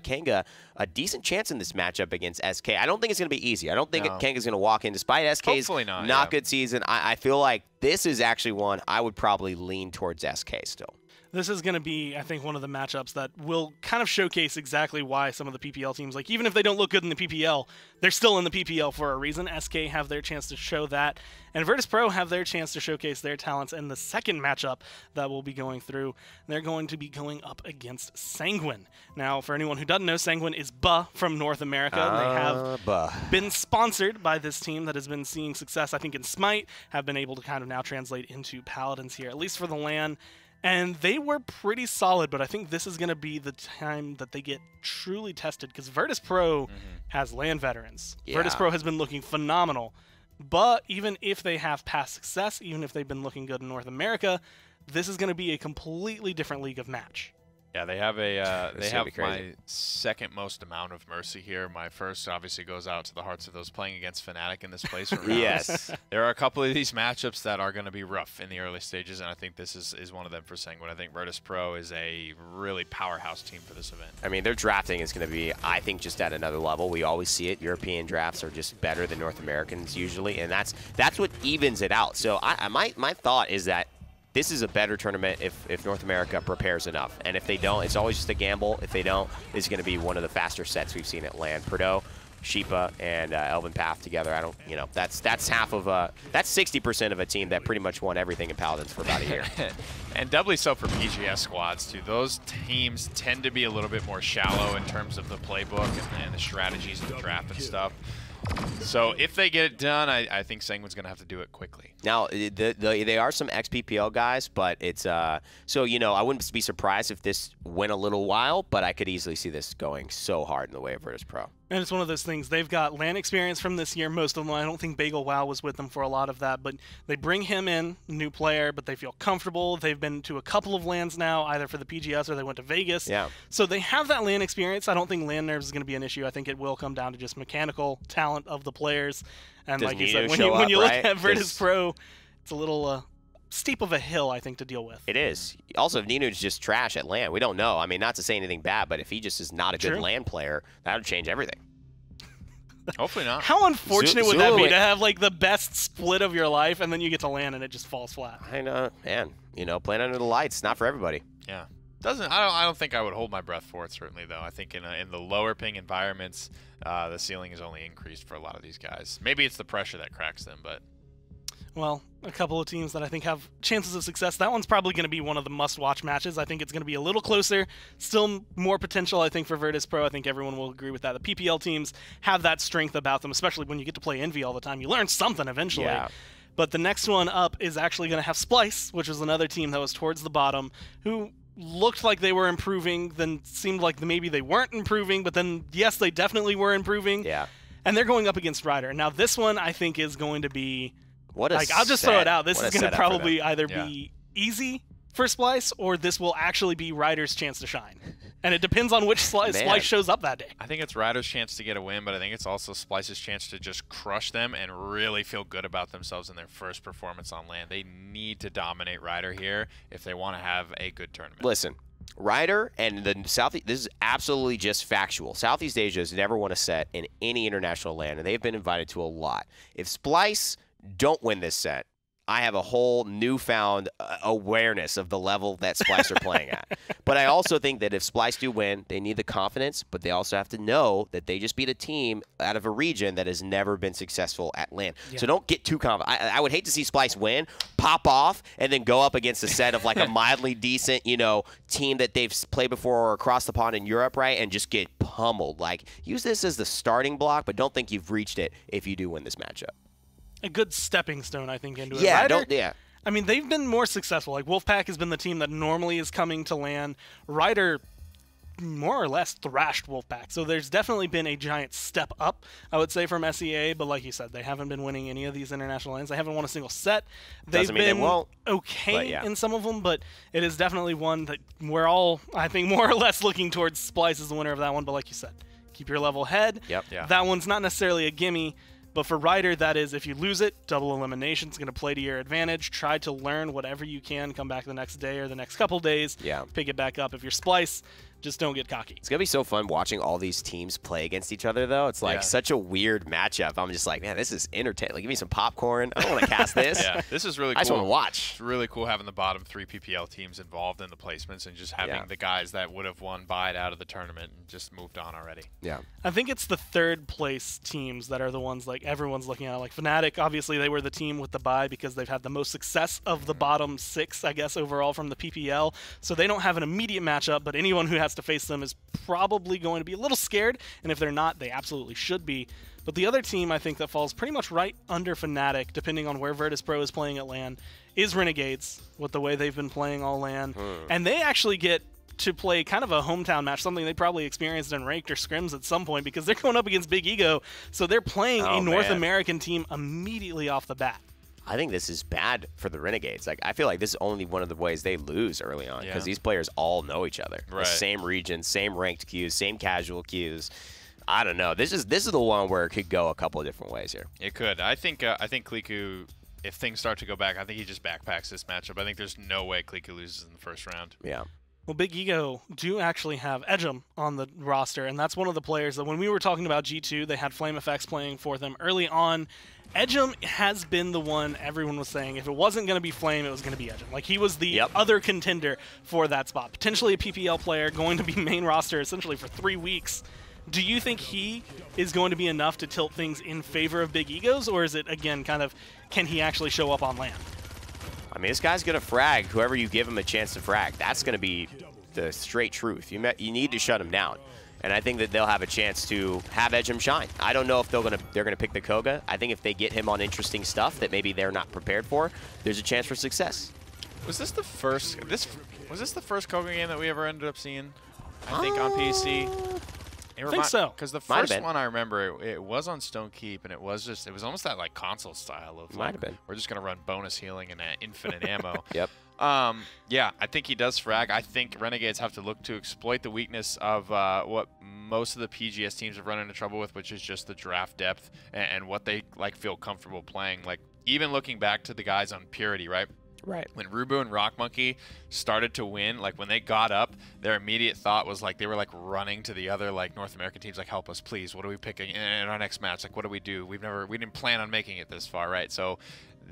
Kanga a decent chance in this matchup against SK. I don't think it's going to be easy. I don't think Kanga's going to walk in, despite SK's not good season. I feel like this is actually one I would probably lean towards SK still. This is going to be, I think, one of the matchups that will kind of showcase exactly why some of the PPL teams, like, even if they don't look good in the PPL, they're still in the PPL for a reason. SK have their chance to show that, and Virtus Pro have their chance to showcase their talents in the second matchup that we'll be going through. They're going to be going up against Sanguine. Now, for anyone who doesn't know, Sanguine is Buh from North America. They have been sponsored by this team that has been seeing success, I think, in Smite, have been able to kind of now translate into Paladins here, at least for the LAN. And they were pretty solid, but I think this is going to be the time that they get truly tested, because Virtus Pro has LAN veterans. Virtus Pro has been looking phenomenal. But even if they have past success, even if they've been looking good in North America, this is going to be a completely different league of match. Yeah, they have my second most amount of mercy here. My first obviously goes out to the hearts of those playing against Fnatic in this placement round. Yes. There are a couple of these matchups that are going to be rough in the early stages, and I think this is one of them for Sanguine. I think Virtus Pro is a really powerhouse team for this event. I mean, their drafting is going to be, I think, just at another level. We always see it. European drafts are just better than North Americans usually, and that's what evens it out. So my thought is that this is a better tournament if North America prepares enough. And if they don't, it's always just a gamble. If they don't, it's going to be one of the faster sets we've seen at LAN. Perdo, Sheepa, and Elven Path together. I don't, you know, that's half of that's 60% of a team that pretty much won everything in Paladins for about a year. And doubly so for PGS squads too. Those teams tend to be a little bit more shallow in terms of the playbook and the strategies of the draft and stuff. So if they get it done, I think Sanguine's going to have to do it quickly. Now, they are some ex-PPL guys, but it's so, you know, I wouldn't be surprised if this went a little while, but I could easily see this going so hard in the way of Virtus Pro. And it's one of those things. They've got LAN experience from this year, most of them. I don't think Bagel Wow was with them for a lot of that, but they bring him in, new player, but they feel comfortable. They've been to a couple of LANs now, either for the PGS or they went to Vegas. Yeah. So they have that LAN experience. I don't think LAN nerves is going to be an issue. I think it will come down to just mechanical talent of the players. And Does like you Nino said, show when you up, look right? at Virtus Pro, it's a little steep of a hill, I think, to deal with. It is. Also, if Nino's just trash at LAN, we don't know. I mean, not to say anything bad, but if he just is not a good LAN player, that would change everything. Hopefully not. How unfortunate would that be to have like the best split of your life and then you get to LAN and it just falls flat? I know, man. You know, playing under the lights, not for everybody. Yeah. I don't think I would hold my breath for it, certainly, though. I think in the lower ping environments, the ceiling is only increased for a lot of these guys. Maybe it's the pressure that cracks them, but... Well, a couple of teams that I think have chances of success. That one's probably going to be one of the must-watch matches. I think it's going to be a little closer. Still more potential, I think, for Virtus Pro. I think everyone will agree with that. The PPL teams have that strength about them, especially when you get to play Envy all the time. You learn something eventually. Yeah. But the next one up is actually going to have Splice, which is another team that was towards the bottom, who looked like they were improving, then seemed like maybe they weren't improving, but then, yes, they definitely were improving. Yeah. And they're going up against Ryder. Now, this one, I think, is going to be... What a I'll just throw it out. This What is a going to setup for probably them. either be easy for Splice, or this will actually be Ryder's chance to shine. And it depends on which Splice shows up that day. I think it's Ryder's chance to get a win, but I think it's also Splice's chance to just crush them and really feel good about themselves in their first performance on LAN. They need to dominate Ryder here if they want to have a good tournament. Listen, Ryder and the Southeast, this is absolutely just factual. Southeast Asia has never won a set in any international LAN, and they've been invited to a lot. If Splice don't win this set, I have a whole newfound awareness of the level that Splice are playing at. But I also think that if Splice do win, they need the confidence, but they also have to know that they just beat a team out of a region that has never been successful at LAN. Yeah. So don't get too confident. I would hate to see Splice win, pop off, and then go up against a set of like a mildly decent, you know, team that they've played before or across the pond in Europe, right, and just get pummeled. Like, use this as the starting block, but don't think you've reached it if you do win this matchup. A good stepping stone, I think, into it. Yeah, Ryder, I mean, they've been more successful. Like, Wolfpack has been the team that normally is coming to LAN. Ryder more or less thrashed Wolfpack. So there's definitely been a giant step up, I would say, from SEA. But like you said, they haven't been winning any of these international LANs. They haven't won a single set. They've been okay in some of them, but it is definitely one that we're all, I think, more or less looking towards Splice as the winner of that one. But like you said, keep your level head. Yep. Yeah. That one's not necessarily a gimme. But for Ryder, that is, if you lose it, double elimination is going to play to your advantage. Try to learn whatever you can. Come back the next day or the next couple days. Yeah. Pick it back up. If you're Splice, just don't get cocky. It's going to be so fun watching all these teams play against each other, though. It's like such a weird matchup. I'm just like, man, this is entertaining. Like, give me some popcorn. I don't want to cast this. Yeah, this is really cool. I just want to watch. It's really cool having the bottom 3 PPL teams involved in the placements and just having the guys that would have won bide out of the tournament and just moved on already. Yeah. I think it's the third place teams that are the ones like everyone's looking at. Like Fnatic, obviously they were the team with the bye because they've had the most success of the bottom 6, I guess, overall from the PPL. So they don't have an immediate matchup, but anyone who has to face them is probably going to be a little scared, and if they're not, they absolutely should be. But the other team I think that falls pretty much right under Fnatic, depending on where Virtus Pro is playing at LAN, is Renegades, with the way they've been playing all LAN. And they actually get to play kind of a hometown match, something they probably experienced in ranked or scrims at some point, because they're going up against Big Ego, so they're playing a North American team immediately off the bat. I think this is bad for the Renegades. Like, I feel like this is only one of the ways they lose early on because these players all know each other. Right. The same region, same ranked queues, same casual queues. I don't know. This is the one where it could go a couple of different ways here. It could. I think Kliku, if things start to go back, I think he just backpacks this matchup. I think there's no way Kliku loses in the first round. Yeah. Well, Big Ego do actually have Edgem on the roster, and that's one of the players that when we were talking about G2, they had Flame FX playing for them early on. Edgem has been the one everyone was saying if it wasn't going to be Flame, it was going to be Edgem. Like, he was the other contender for that spot. Potentially a PPL player, going to be main roster essentially for 3 weeks. Do you think he is going to be enough to tilt things in favor of Big Egos, or is it, again, kind of, can he actually show up on LAN? I mean, this guy's going to frag whoever you give him a chance to frag. That's going to be the straight truth. You need to shut him down. And I think that they'll have a chance to have Edgem shine. I don't know if they're gonna pick the Koga. I think if they get him on interesting stuff that maybe they're not prepared for, there's a chance for success. Was this the first Koga game that we ever ended up seeing? I think on PC. I think so. Because the first one I remember, it was on Stone Keep, and it was almost that like console style of like, we're just gonna run bonus healing and infinite ammo. Yep. Yeah, I think he does frag. I think Renegades have to look to exploit the weakness of what most of the PGS teams have run into trouble with, which is just the draft depth and what they like feel comfortable playing. Like, even looking back to the guys on Purity, right? Right. When Rubu and Rock Monkey started to win, like when they got up, their immediate thought was like they were like running to the other like North American teams, like, help us please. What are we picking in our next match? Like, what do we do? We didn't plan on making it this far, right? So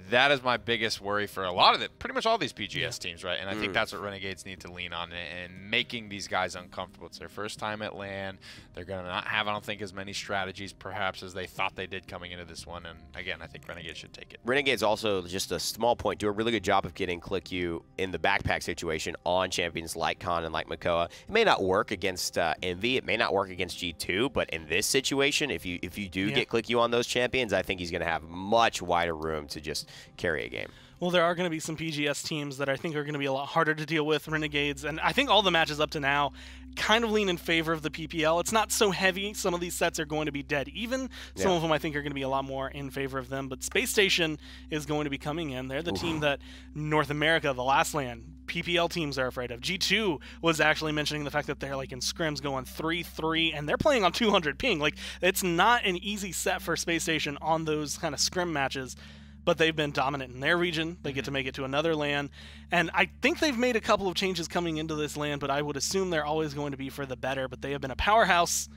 that is my biggest worry for a lot of it, pretty much all these PGS teams, right? And I think that's what Renegades need to lean on and making these guys uncomfortable. It's their first time at LAN. They're going to not have, I don't think, as many strategies perhaps as they thought they did coming into this one. And again, I think Renegades should take it. Renegades also, just a small point, do a really good job of getting ClickU in the backpack situation on champions like Khan and like Makoa. It may not work against Envy. It may not work against G2, but in this situation, if you do get ClickU on those champions, I think he's going to have much wider room to just carry a game. Well, there are going to be some PGS teams that I think are going to be a lot harder to deal with, Renegades, and I think all the matches up to now kind of lean in favor of the PPL. It's not so heavy. Some of these sets are going to be dead even. Some of them I think are going to be a lot more in favor of them, but Space Station is going to be coming in. They're the team that North America, the last LAN, PPL teams are afraid of. G2 was actually mentioning the fact that they're like in scrims going 3-3, and they're playing on 200 ping. Like, it's not an easy set for Space Station on those kind of scrim matches. But they've been dominant in their region. They get to make it to another LAN. And I think they've made a couple of changes coming into this LAN, but I would assume they're always going to be for the better. But they have been a powerhouse,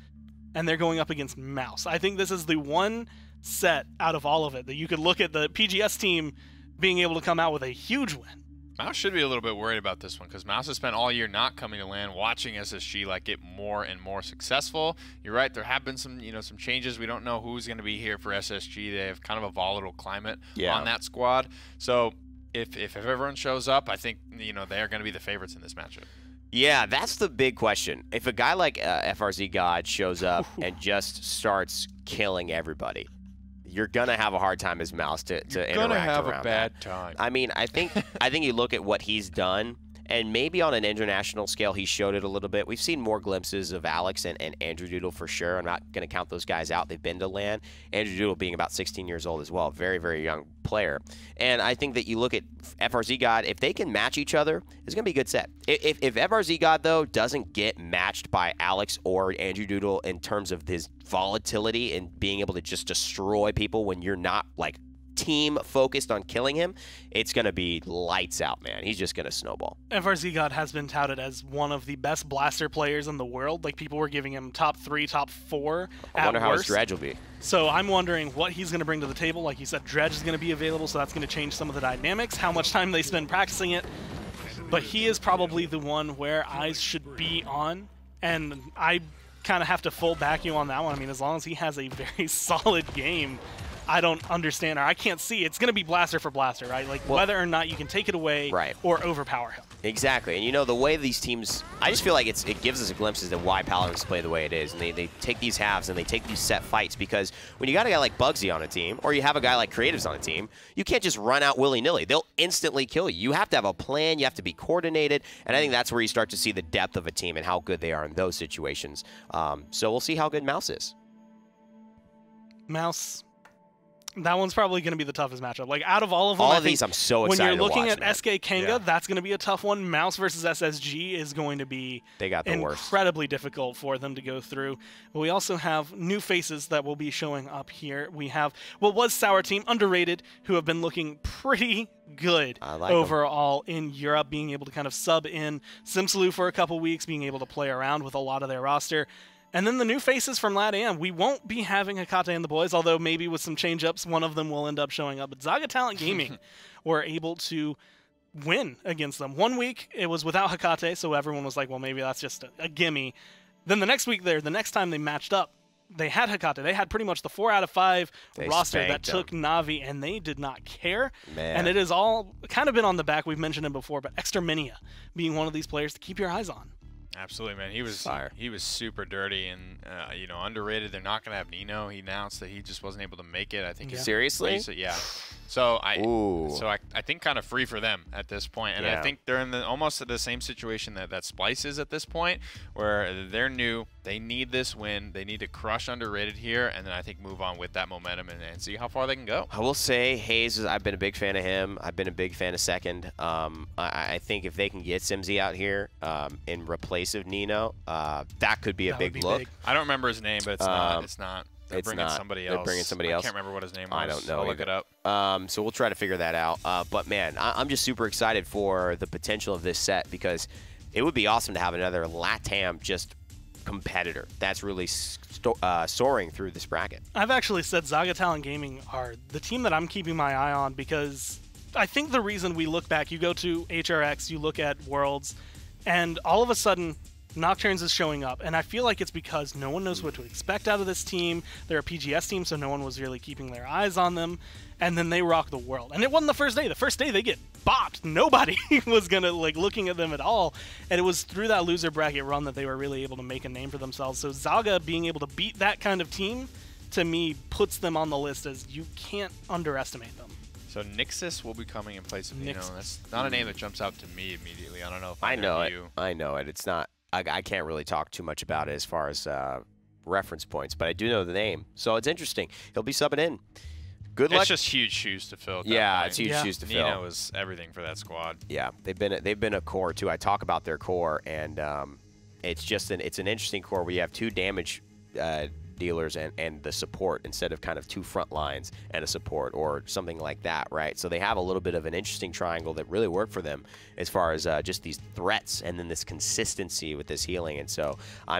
and they're going up against Mouse. I think this is the one set out of all of it that you could look at the PGS team being able to come out with a huge win. Mouse should be a little bit worried about this one because Mouse has spent all year not coming to LAN, watching SSG like get more and more successful. You're right, there have been some some changes. We don't know who's going to be here for SSG. They have kind of a volatile climate on that squad. So if everyone shows up, I think they are going to be the favorites in this matchup. Yeah, that's the big question. If a guy like FRZ God shows up and just starts killing everybody, you're gonna have a hard time as Mouse to interact around that. You're gonna have a bad time. I mean, I think you look at what he's done, and maybe on an international scale, he showed it a little bit. We've seen more glimpses of Alex and Andrew Doodle for sure. I'm not gonna count those guys out. They've been to LAN. Andrew Doodle being about 16 years old as well, very, very young player. And I think that you look at FRZ God, if they can match each other, it's gonna be a good set. If FRZ God though doesn't get matched by Alex or Andrew Doodle in terms of his volatility and being able to just destroy people when you're not like team focused on killing him, it's going to be lights out, man. He's just going to snowball. FRZ God has been touted as one of the best blaster players in the world. Like, people were giving him top 3, top 4 I wonder how his Dredge will be. So I'm wondering what he's going to bring to the table. Like you said, Dredge is going to be available, so that's going to change some of the dynamics, how much time they spend practicing it. But he is probably the one where eyes should be on, and I kind of have to full back you on that one. I mean, as long as he has a very solid game, I don't understand, or I can't see. It's going to be blaster for blaster, right? Like, whether or not you can take it away or overpower him. Exactly. And, the way these teams, I just feel like it gives us a glimpse as to why Paladins play the way it is. And they take these halves and they take these set fights, because when you got a guy like Bugsy on a team, or you have a guy like Creatives on a team, you can't just run out willy-nilly. They'll instantly kill you. You have to have a plan. You have to be coordinated. And I think that's where you start to see the depth of a team and how good they are in those situations. So we'll see how good Mouse is. Mouse, That one's probably going to be the toughest matchup. Like, out of all of them, All I of think these I'm so when excited you're looking to watch, at SK Kanga, that's going to be a tough one. Mouse versus SSG is going to be They got the worst. incredibly difficult for them to go through. But we also have new faces that will be showing up here. We have what was Sour Team, underrated, who have been looking pretty good overall in Europe, being able to kind of sub in Simsaloo for a couple weeks, being able to play around with a lot of their roster. And then the new faces from LATAM. We won't be having Hecate and the boys, although maybe with some change-ups, one of them will end up showing up. But Zaga Talent Gaming were able to win against them. 1 week, it was without Hecate, so everyone was like, well, maybe that's just a gimme. Then the next week the next time they matched up, they had Hecate. They had pretty much the 4 out of 5 roster that took Na'Vi, and they did not care. Man. And it has all kind of been on the back. We've mentioned him before, but Exterminia being one of these players to keep your eyes on. Absolutely, man. He was super dirty and underrated. They're not gonna have Nino. He announced that he just wasn't able to make it. I think. Seriously? Yeah. So I think kind of free for them at this point. And I think they're in almost the same situation that Splice is at this point, where they're new. They need this win. They need to crush underrated here, and then I think move on with that momentum and see how far they can go. I will say Hayes, I've been a big fan of him. I've been a big fan of Second. I think if they can get Simsy out here in replace of Nino, that could be a big look. Big. I don't remember his name, but it's not. It's not. They're bringing somebody else. They're bringing somebody else. I can't remember what his name was. I don't know. I'll look it up. So we'll try to figure that out. But, man, I'm just super excited for the potential of this set because it would be awesome to have another LATAM just competitor that's really soaring through this bracket. I've actually said Zaga Talent Gaming are the team that I'm keeping my eye on because I think the reason we look back, you go to HRX, you look at Worlds, and all of a sudden Nocturnes is showing up, and I feel like it's because no one knows what to expect out of this team. They're a PGS team, so no one was really keeping their eyes on them, and then they rock the world. And it wasn't the first day. The first day they get bopped. Nobody was gonna looking at them at all, and it was through that loser bracket run that they were really able to make a name for themselves. So Zaga being able to beat that kind of team, to me, puts them on the list as you can't underestimate them. So Nixus will be coming in place of Nino. That's not a name that jumps out to me immediately. I don't know if I know it. It's not. I can't really talk too much about it as far as reference points, but I do know the name. So it's interesting. He'll be subbing in. Good luck. It's just huge shoes to fill. It's huge shoes to fill. Nino is everything for that squad. Yeah, they've been a core too. I talk about their core, and it's just an interesting core where you have 2 damage dealers and the support instead of kind of 2 front lines and a support or something like that, right? So they have a little bit of an interesting triangle that really worked for them as far as just these threats and then this consistency with this healing. And so I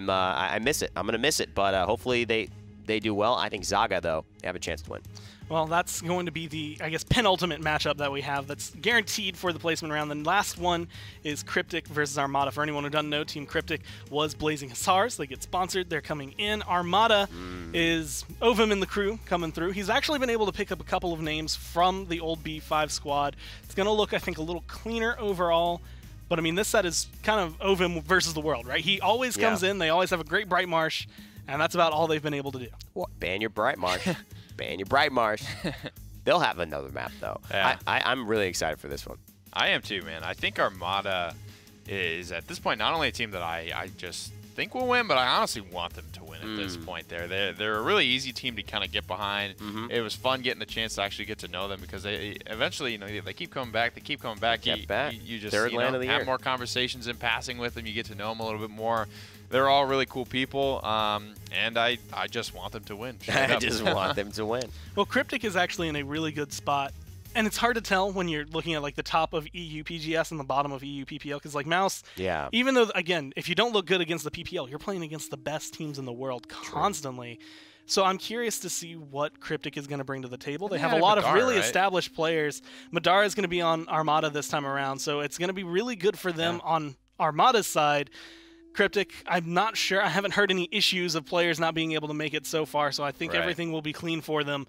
miss it. I'm gonna miss it, but hopefully they do well. I think Zaga though have a chance to win. Well, that's going to be the, I guess, penultimate matchup that we have that's guaranteed for the placement round. The last one is Cryptic versus Armada. For anyone who doesn't know, Team Cryptic was Blazing Hussars. They get sponsored. They're coming in. Armada is Ovum in the crew coming through. He's actually been able to pick up a couple of names from the old B5 squad. It's going to look, I think, a little cleaner overall. But, I mean, this set is kind of Ovum versus the world, right? He always comes in. They always have a great Bright Marsh, and that's about all they've been able to do. What? Ban your Bright Marsh. Ban your Bright Marsh. They'll have another map, though. Yeah. I'm really excited for this one. I am too, man. I think Armada is, at this point, not only a team that I just think will win, but I honestly want them to win at this point. They're a really easy team to kind of get behind. It was fun getting the chance to actually get to know them because they eventually, they keep coming back. They keep coming back. You just have more conversations in passing with them. You get to know them a little bit more. They're all really cool people, and I just want them to win. I just want them to win. Well, Cryptic is actually in a really good spot, and it's hard to tell when you're looking at the top of EU PGS and the bottom of EU PPL, because Mouse, even though, again, if you don't look good against the PPL, you're playing against the best teams in the world constantly. So I'm curious to see what Cryptic is going to bring to the table. They have a lot of really established players. Madara is going to be on Armada this time around, so it's going to be really good for them on Armada's side. Cryptic, I'm not sure. I haven't heard any issues of players not being able to make it so far, so I think everything will be clean for them.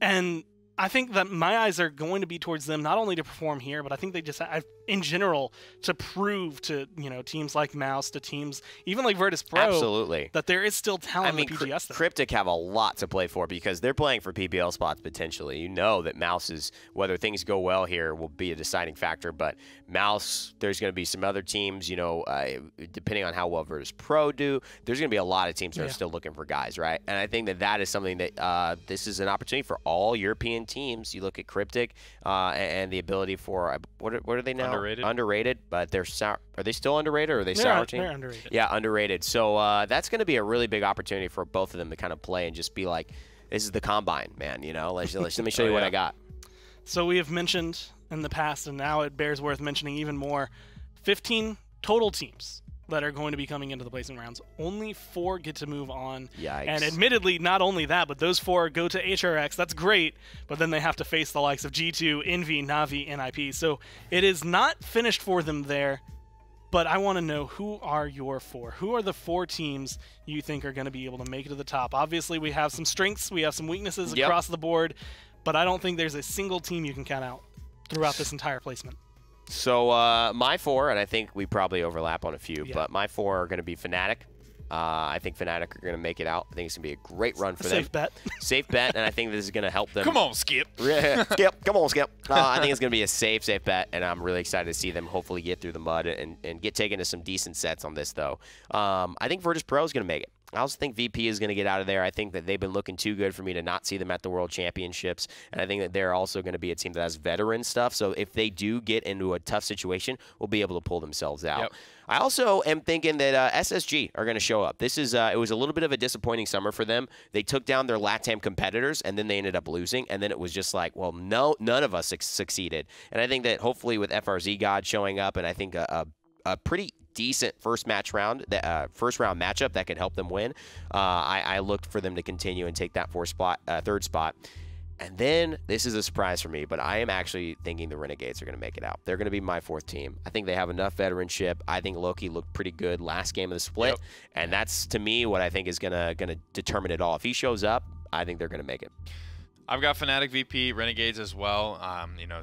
And I think that my eyes are going to be towards them, not only to perform here, but I think they just in general to prove to teams like Mouse, to teams even like Virtus Pro, absolutely, that there is still talent in the PGS. Cryptic have a lot to play for because they're playing for PBL spots potentially. You know that Mouse is, whether things go well here, will be a deciding factor. But Mouse, there's going to be some other teams, depending on how well Virtus Pro do, there's going to be a lot of teams that are still looking for guys, right? And I think that is something that this is an opportunity for all European teams. You look at Cryptic and the ability for, what are they now? Underrated, but they're sour. Are they still underrated, or are they sour team? They're underrated. Yeah, underrated. So that's going to be a really big opportunity for both of them to kind of play and just be like, this is the combine, man. Let me show you what I got. So we have mentioned in the past, and now it bears worth mentioning even more, 15 total teams that are going to be coming into the placement rounds. Only 4 get to move on. Yikes. And admittedly, not only that, but those 4 go to HRX. That's great, but then they have to face the likes of G2, Envy, Navi, NIP. So it is not finished for them there, but I want to know, who are your 4? Who are the 4 teams you think are going to be able to make it to the top? Obviously, we have some strengths, we have some weaknesses across the board, but I don't think there's a single team you can count out throughout this entire placement. So my 4, and I think we probably overlap on a few, but my 4 are going to be Fnatic. I think Fnatic are going to make it out. I think it's going to be a great run for them. Safe bet. Safe bet, and I think this is going to help them. Come on, Skip. Skip, come on, Skip. I think it's going to be a safe bet, and I'm really excited to see them hopefully get through the mud and get taken to some decent sets on this, though. I think Virtus Pro is going to make it. I also think VP is going to get out of there. I think that they've been looking too good for me to not see them at the World Championships, and I think that they're also going to be a team that has veteran stuff, so if they do get into a tough situation, we'll be able to pull themselves out. Yep. I also am thinking that SSG are going to show up. This is it was a little bit of a disappointing summer for them. They took down their LATAM competitors, and then they ended up losing, and then it was just like, well, no, none of us succeeded. And I think that hopefully with FRZ God showing up, and I think a pretty decent first round matchup that can help them win. I looked for them to continue and take that third spot. And then, this is a surprise for me, but I am actually thinking the Renegades are going to make it out. They're going to be my 4th team. I think they have enough veteranship. I think Loki looked pretty good last game of the split, and that's, to me, what I think is going to determine it all. If he shows up, I think they're going to make it. I've got Fnatic, VP, Renegades as well.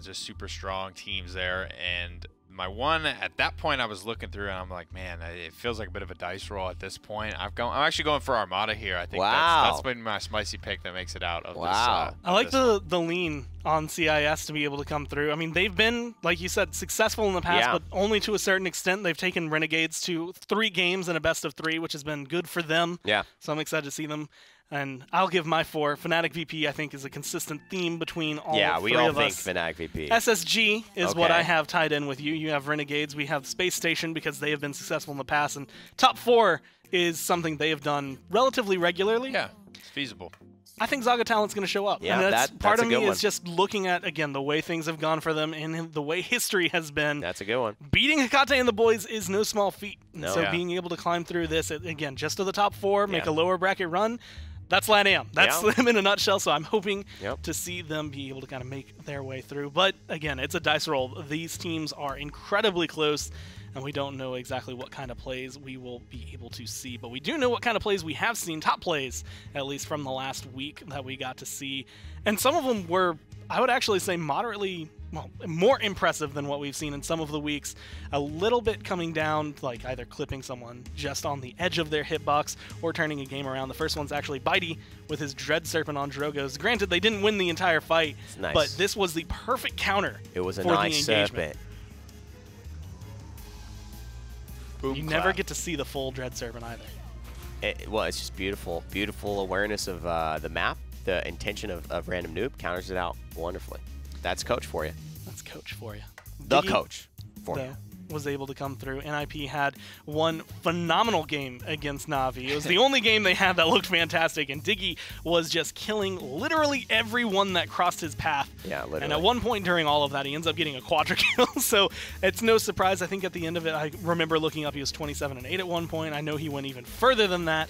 Just super strong teams there, and my 1 at that point I was looking through and I'm like, man, it feels like a bit of a dice roll at this point. I'm actually going for Armada here. I think that's been my spicy pick that makes it out of this. I like the lean on CIS to be able to come through. I mean, they've been, like you said, successful in the past, but only to a certain extent. They've taken Renegades to 3 games in a best of 3, which has been good for them. Yeah. So I'm excited to see them. And I'll give my 4. Fnatic VP, I think, is a consistent theme between all 3 of us. Yeah, we all think Fnatic VP. SSG is what I have tied in with you. You have Renegades. We have Space Station because they have been successful in the past. And top 4 is something they have done relatively regularly. Yeah, it's feasible. I think Zaga Talent's going to show up. Yeah, and that's part of a good me one. is just looking at, again, the way things have gone for them and the way history has been. That's a good one. Beating Hecate and the boys is no small feat. No. So being able to climb through this, again, just to the top 4, make a lower bracket run, that's LATAM. That's them in a nutshell, so I'm hoping to see them be able to kind of make their way through. But, again, it's a dice roll. These teams are incredibly close, and we don't know exactly what kind of plays we will be able to see. But we do know what kind of plays we have seen, top plays, at least from the last week that we got to see. And some of them were, I would actually say, moderately, well, more impressive than what we've seen in some of the weeks. A little bit coming down, like either clipping someone just on the edge of their hitbox or turning a game around. The first one's actually Bitey with his Dread Serpent on Drogos. Granted, they didn't win the entire fight, but this was the perfect counter. It was a for nice the engagement. serpent. You never get to see the full Dread Serpent either. Well, it's just beautiful. Beautiful awareness of the map. The intention of Random Noob counters it out wonderfully. That's coach for you. That's coach for you. The coach for you. Was able to come through. NIP had one phenomenal game against Navi. It was the only game they had that looked fantastic, and Diggy was just killing literally everyone that crossed his path. Yeah, literally. And at one point during all of that, he ends up getting a quadra kill, so it's no surprise. I think at the end of it, I remember looking up, he was 27-8 at one point. I know he went even further than that.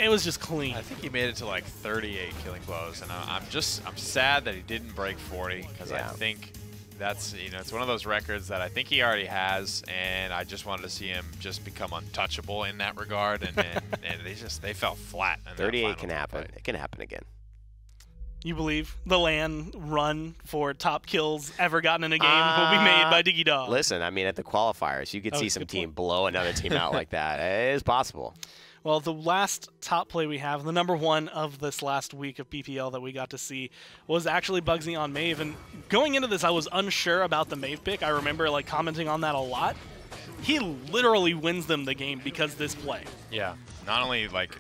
It was just clean. I think he made it to like 38 killing blows, and I'm sad that he didn't break 40, because I think that's, it's one of those records that I think he already has, and I just wanted to see him just become untouchable in that regard, and they fell flat. In 38 can happen. Fight. It can happen again. You believe the LAN run for top kills ever gotten in a game will be made by Diggy Dog? Listen, I mean, at the qualifiers, you could see some team blow another team out like that. It is possible. Well, the last top play we have, the number one of this last week of PPL that we got to see, was actually Bugsy on Maeve. And going into this, I was unsure about the Maeve pick. I remember like commenting on that a lot. He literally wins them the game because this play. Yeah, not only like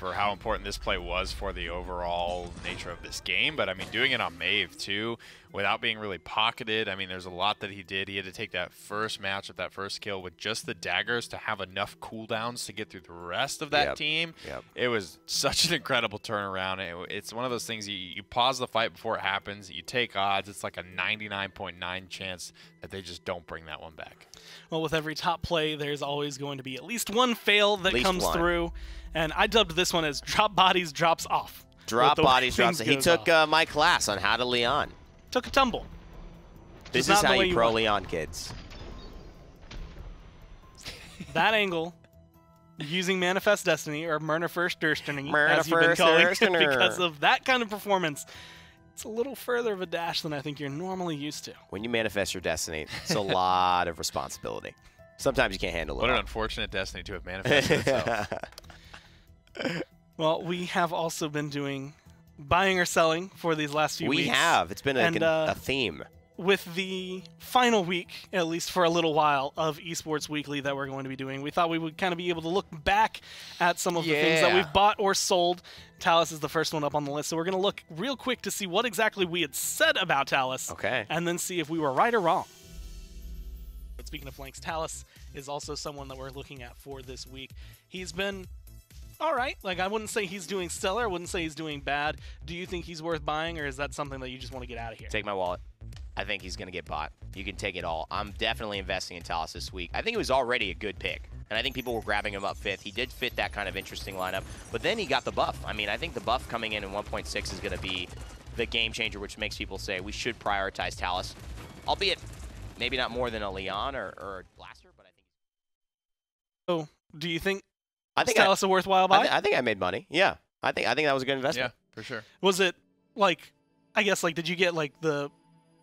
for how important this play was for the overall nature of this game, but I mean doing it on Maeve too, without being really pocketed. I mean, there's a lot that he did. He had to take that first match of that first kill with just the daggers to have enough cooldowns to get through the rest of that team. It was such an incredible turnaround. It's one of those things, you pause the fight before it happens, you take odds. It's like a 99.9 chance that they just don't bring that one back. Well, with every top play, there's always going to be at least one fail that comes through. And I dubbed this one as Drop Bodies Drops Off. Drop Bodies Drops Off. He took my class on how to Leon. Took a tumble. This is how you pro Leon, kids. That angle, using Manifest Destiny, or Murner First Destiny, as you've been calling it, because of that kind of performance, it's a little further of a dash than I think you're normally used to. When you manifest your destiny, it's a lot of responsibility. Sometimes you can't handle it. What an unfortunate destiny to have manifested itself. Well, we have also been doing buying or selling for these last few weeks. We have. It's been a theme. With the final week, at least for a little while, of Esports Weekly that we're going to be doing, we thought we would kind of be able to look back at some of the things that we've bought or sold. Talus is the first one up on the list, so we're going to look real quick to see what exactly we had said about Talus, and then see if we were right or wrong. But speaking of flanks, Talus is also someone that we're looking at for this week. He's been all right. Like, I wouldn't say he's doing stellar. I wouldn't say he's doing bad. Do you think he's worth buying, or is that something that you just want to get out of here? Take my wallet. I think he's going to get bought. You can take it all. I'm definitely investing in Talus this week. I think it was already a good pick, and I think people were grabbing him up 5th. He did fit that kind of interesting lineup, but then he got the buff. I mean, I think the buff coming in 1.6 is going to be the game changer, which makes people say we should prioritize Talus, albeit maybe not more than a Leon or a Blaster, but I think. So, do you think Talus a worthwhile buy? I think I made money. Yeah, I think that was a good investment. Yeah, for sure. Was it like, I guess, like, did you get like the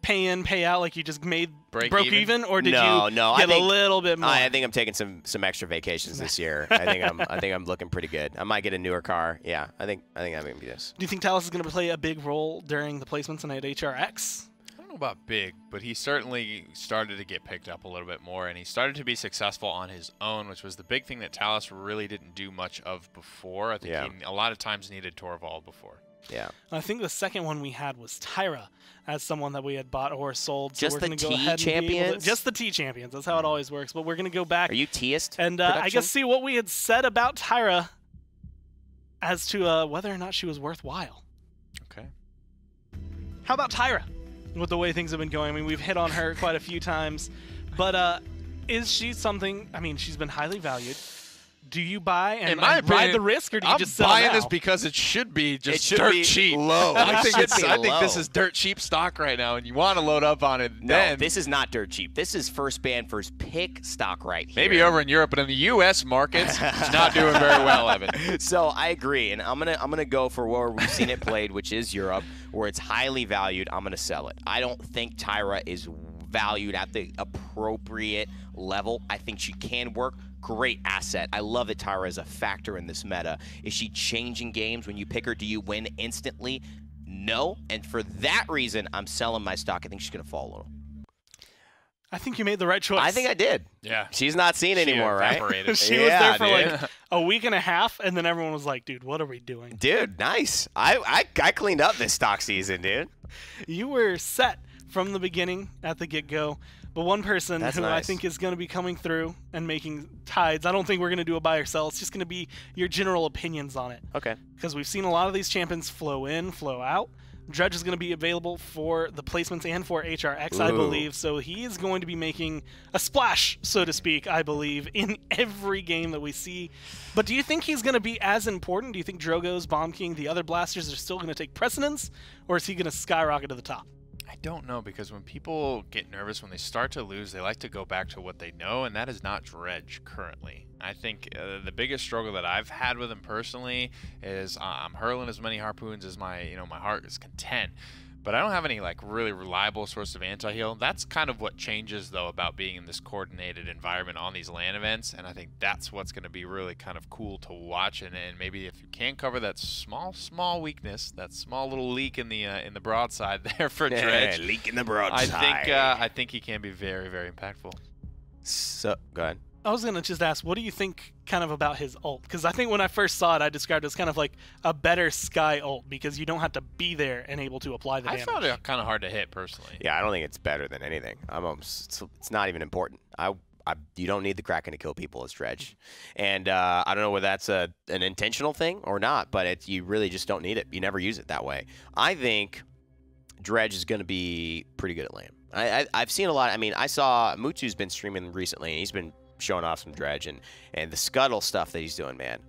pay in, pay out, like you just broke even, or did you get a little bit more? I think I'm taking some extra vacations this year. I think I'm looking pretty good. I might get a newer car. Yeah, I think that may be this. Do you think Talus is going to play a big role during the placements and at HRX? I don't know about big, but he certainly started to get picked up a little bit more, and he started to be successful on his own, which was the big thing that Talus really didn't do much of before. I think he a lot of times needed Torvald before. Yeah. I think the second one we had was Tyra as someone that we had bought or sold. So just we're the go ahead champions? Just the T champions. That's how it always works. But we're going to go back. Are you T-ist? And I guess see what we had said about Tyra as to whether or not she was worthwhile. Okay. How about Tyra? With the way things have been going. I mean, we've hit on her quite a few times. But is she something, I mean, she's been highly valued. Do you buy and ride the risk, or do you just sell now? I'm buying this because it should be just dirt cheap. Low. I think this is dirt cheap stock right now, and you want to load up on it. No, this is not dirt cheap. This is first ban, first pick stock right here. Maybe over in Europe, but in the U.S. markets, it's not doing very well, Evan. So I agree, and I'm gonna go for where we've seen it played, which is Europe, where it's highly valued. I'm gonna sell it. I don't think Tyra is valued at the appropriate level. I think she can work. Great asset. I love that Tyra is a factor in this meta. Is she changing games when you pick her? Do you win instantly? No. And for that reason, I'm selling my stock. I think she's going to fall a little. I think you made the right choice. I think I did. Yeah. She's not seen anymore, right? She was there for like a week and a half, and then everyone was like, dude, what are we doing? Dude, nice. I cleaned up this stock season, dude. You were set from the beginning at the get-go. But one person who I think is going to be coming through and making tides, I don't think we're going to do a buy or sell. It's just going to be your general opinions on it. Okay. Because we've seen a lot of these champions flow in, flow out. Dredge is going to be available for the placements and for HRX, I believe. So he is going to be making a splash, so to speak, I believe, in every game that we see. But do you think he's going to be as important? Do you think Drogo's, Bomb King, the other blasters are still going to take precedence? Or is he going to skyrocket to the top? I don't know, because when people get nervous, when they start to lose, they like to go back to what they know, and that is not Dredge currently. I think the biggest struggle that I've had with him personally is I'm hurling as many harpoons as my heart is content. But I don't have any like really reliable source of anti-heal. That's kind of what changes though about being in this coordinated environment on these LAN events, and I think that's what's going to be really kind of cool to watch. And maybe if you can cover that small weakness, that small little leak in the broadside there for Dredge, leak in the broadside. I think he can be very, very impactful. So go ahead. I was going to just ask, what do you think kind of about his ult? Because I think when I first saw it, I described it as kind of like a better Sky ult because you don't have to be there and able to apply the damage. I found it kind of hard to hit, personally. Yeah, I don't think it's better than anything. It's not even important. You don't need the Kraken to kill people as Dredge. And I don't know whether that's an intentional thing or not, but you really just don't need it. You never use it that way. I think Dredge is going to be pretty good at lane. I've seen a lot. I mean, I saw Mutu's been streaming recently, and he's been showing off some Dredge and the scuttle stuff that he's doing, man.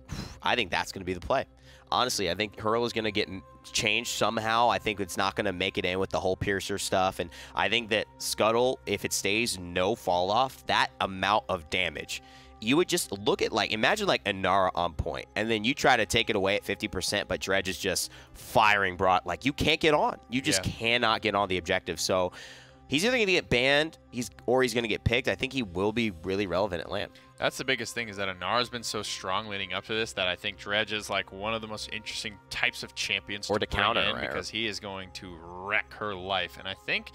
I think that's going to be the play. Honestly, I think Hurl is going to get changed somehow. I think it's not going to make it in with the whole Piercer stuff, and I think that scuttle, if it stays no fall off, that amount of damage, you would just look at, like, imagine like Inara on point, and then you try to take it away at 50%, but Dredge is just firing broad. Like, you can't get on. You just cannot get on the objective. So he's either going to get banned or he's going to get picked. I think he will be really relevant at LAN. That's the biggest thing, is that Inara's been so strong leading up to this that I think Dredge is like one of the most interesting types of champions to counter in, because he is going to wreck her life. And I think,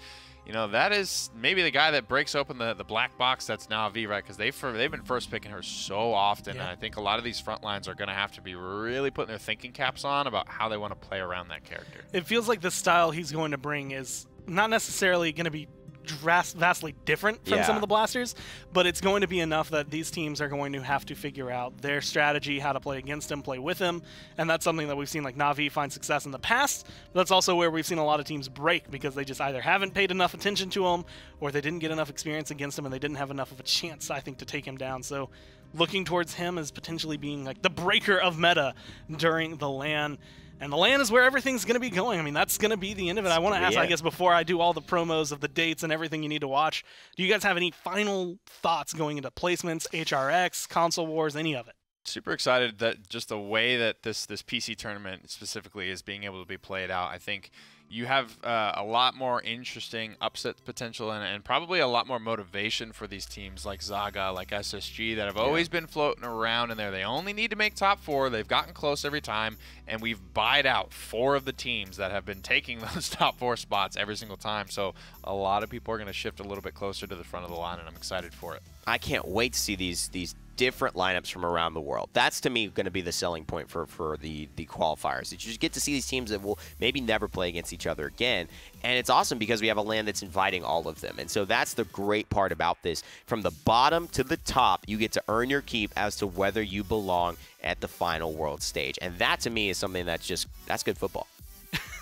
that is maybe the guy that breaks open the black box that's Na'Vi, right? Because they've been first picking her so often, and I think a lot of these front lines are going to have to be really putting their thinking caps on about how they want to play around that character. It feels like the style he's going to bring is not necessarily going to be vastly different from some of the blasters, but it's going to be enough that these teams are going to have to figure out their strategy, how to play against him, play with him, and that's something that we've seen like Na'Vi find success in the past. But that's also where we've seen a lot of teams break, because they just either haven't paid enough attention to him, or they didn't get enough experience against him, and they didn't have enough of a chance, I think, to take him down. So looking towards him as potentially being like the breaker of meta during the LAN. And the LAN is where everything's going to be going. I mean, that's going to be the end of it. I want to ask, I guess, before I do all the promos of the dates and everything you need to watch, do you guys have any final thoughts going into placements, HRX, console wars, any of it? Super excited that just the way that this PC tournament specifically is being able to be played out. I think you have a lot more interesting upset potential and probably a lot more motivation for these teams like Zaga, like SSG, that have always been floating around in there. They only need to make top 4. They've gotten close every time, and we've buyed out 4 of the teams that have been taking those top 4 spots every single time. So a lot of people are going to shift a little bit closer to the front of the line, and I'm excited for it. I can't wait to see these different lineups from around the world. That's, to me, going to be the selling point for the qualifiers. You just get to see these teams that will maybe never play against each other again. And it's awesome because we have a LAN that's inviting all of them. And so that's the great part about this. From the bottom to the top, you get to earn your keep as to whether you belong at the final world stage. And that, to me, is something that's good football.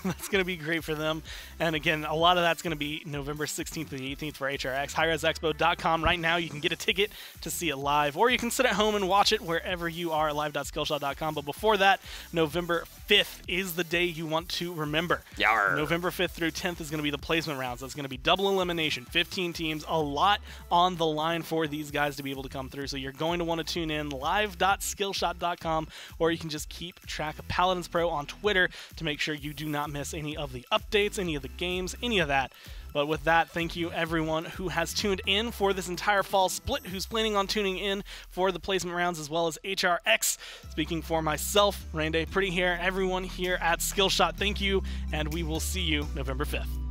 That's going to be great for them. And again, a lot of that's going to be November 16th to the 18th for HRX. HighResExpo.com. Right now, you can get a ticket to see it live, or you can sit at home and watch it wherever you are at live.skillshot.com. But before that, November 5th is the day you want to remember. Yarr. November 5th through 10th is going to be the placement rounds. That's going to be double elimination, 15 teams, a lot on the line for these guys to be able to come through. So you're going to want to tune in, live.skillshot.com, or you can just keep track of Paladins Pro on Twitter to make sure you do not miss any of the updates, any of the games, any of that. But with that, thank you everyone who has tuned in for this entire fall split, who's planning on tuning in for the placement rounds, as well as HRX. Speaking for myself, Rande Pretty here, everyone here at Skillshot, thank you, and we will see you November 5th.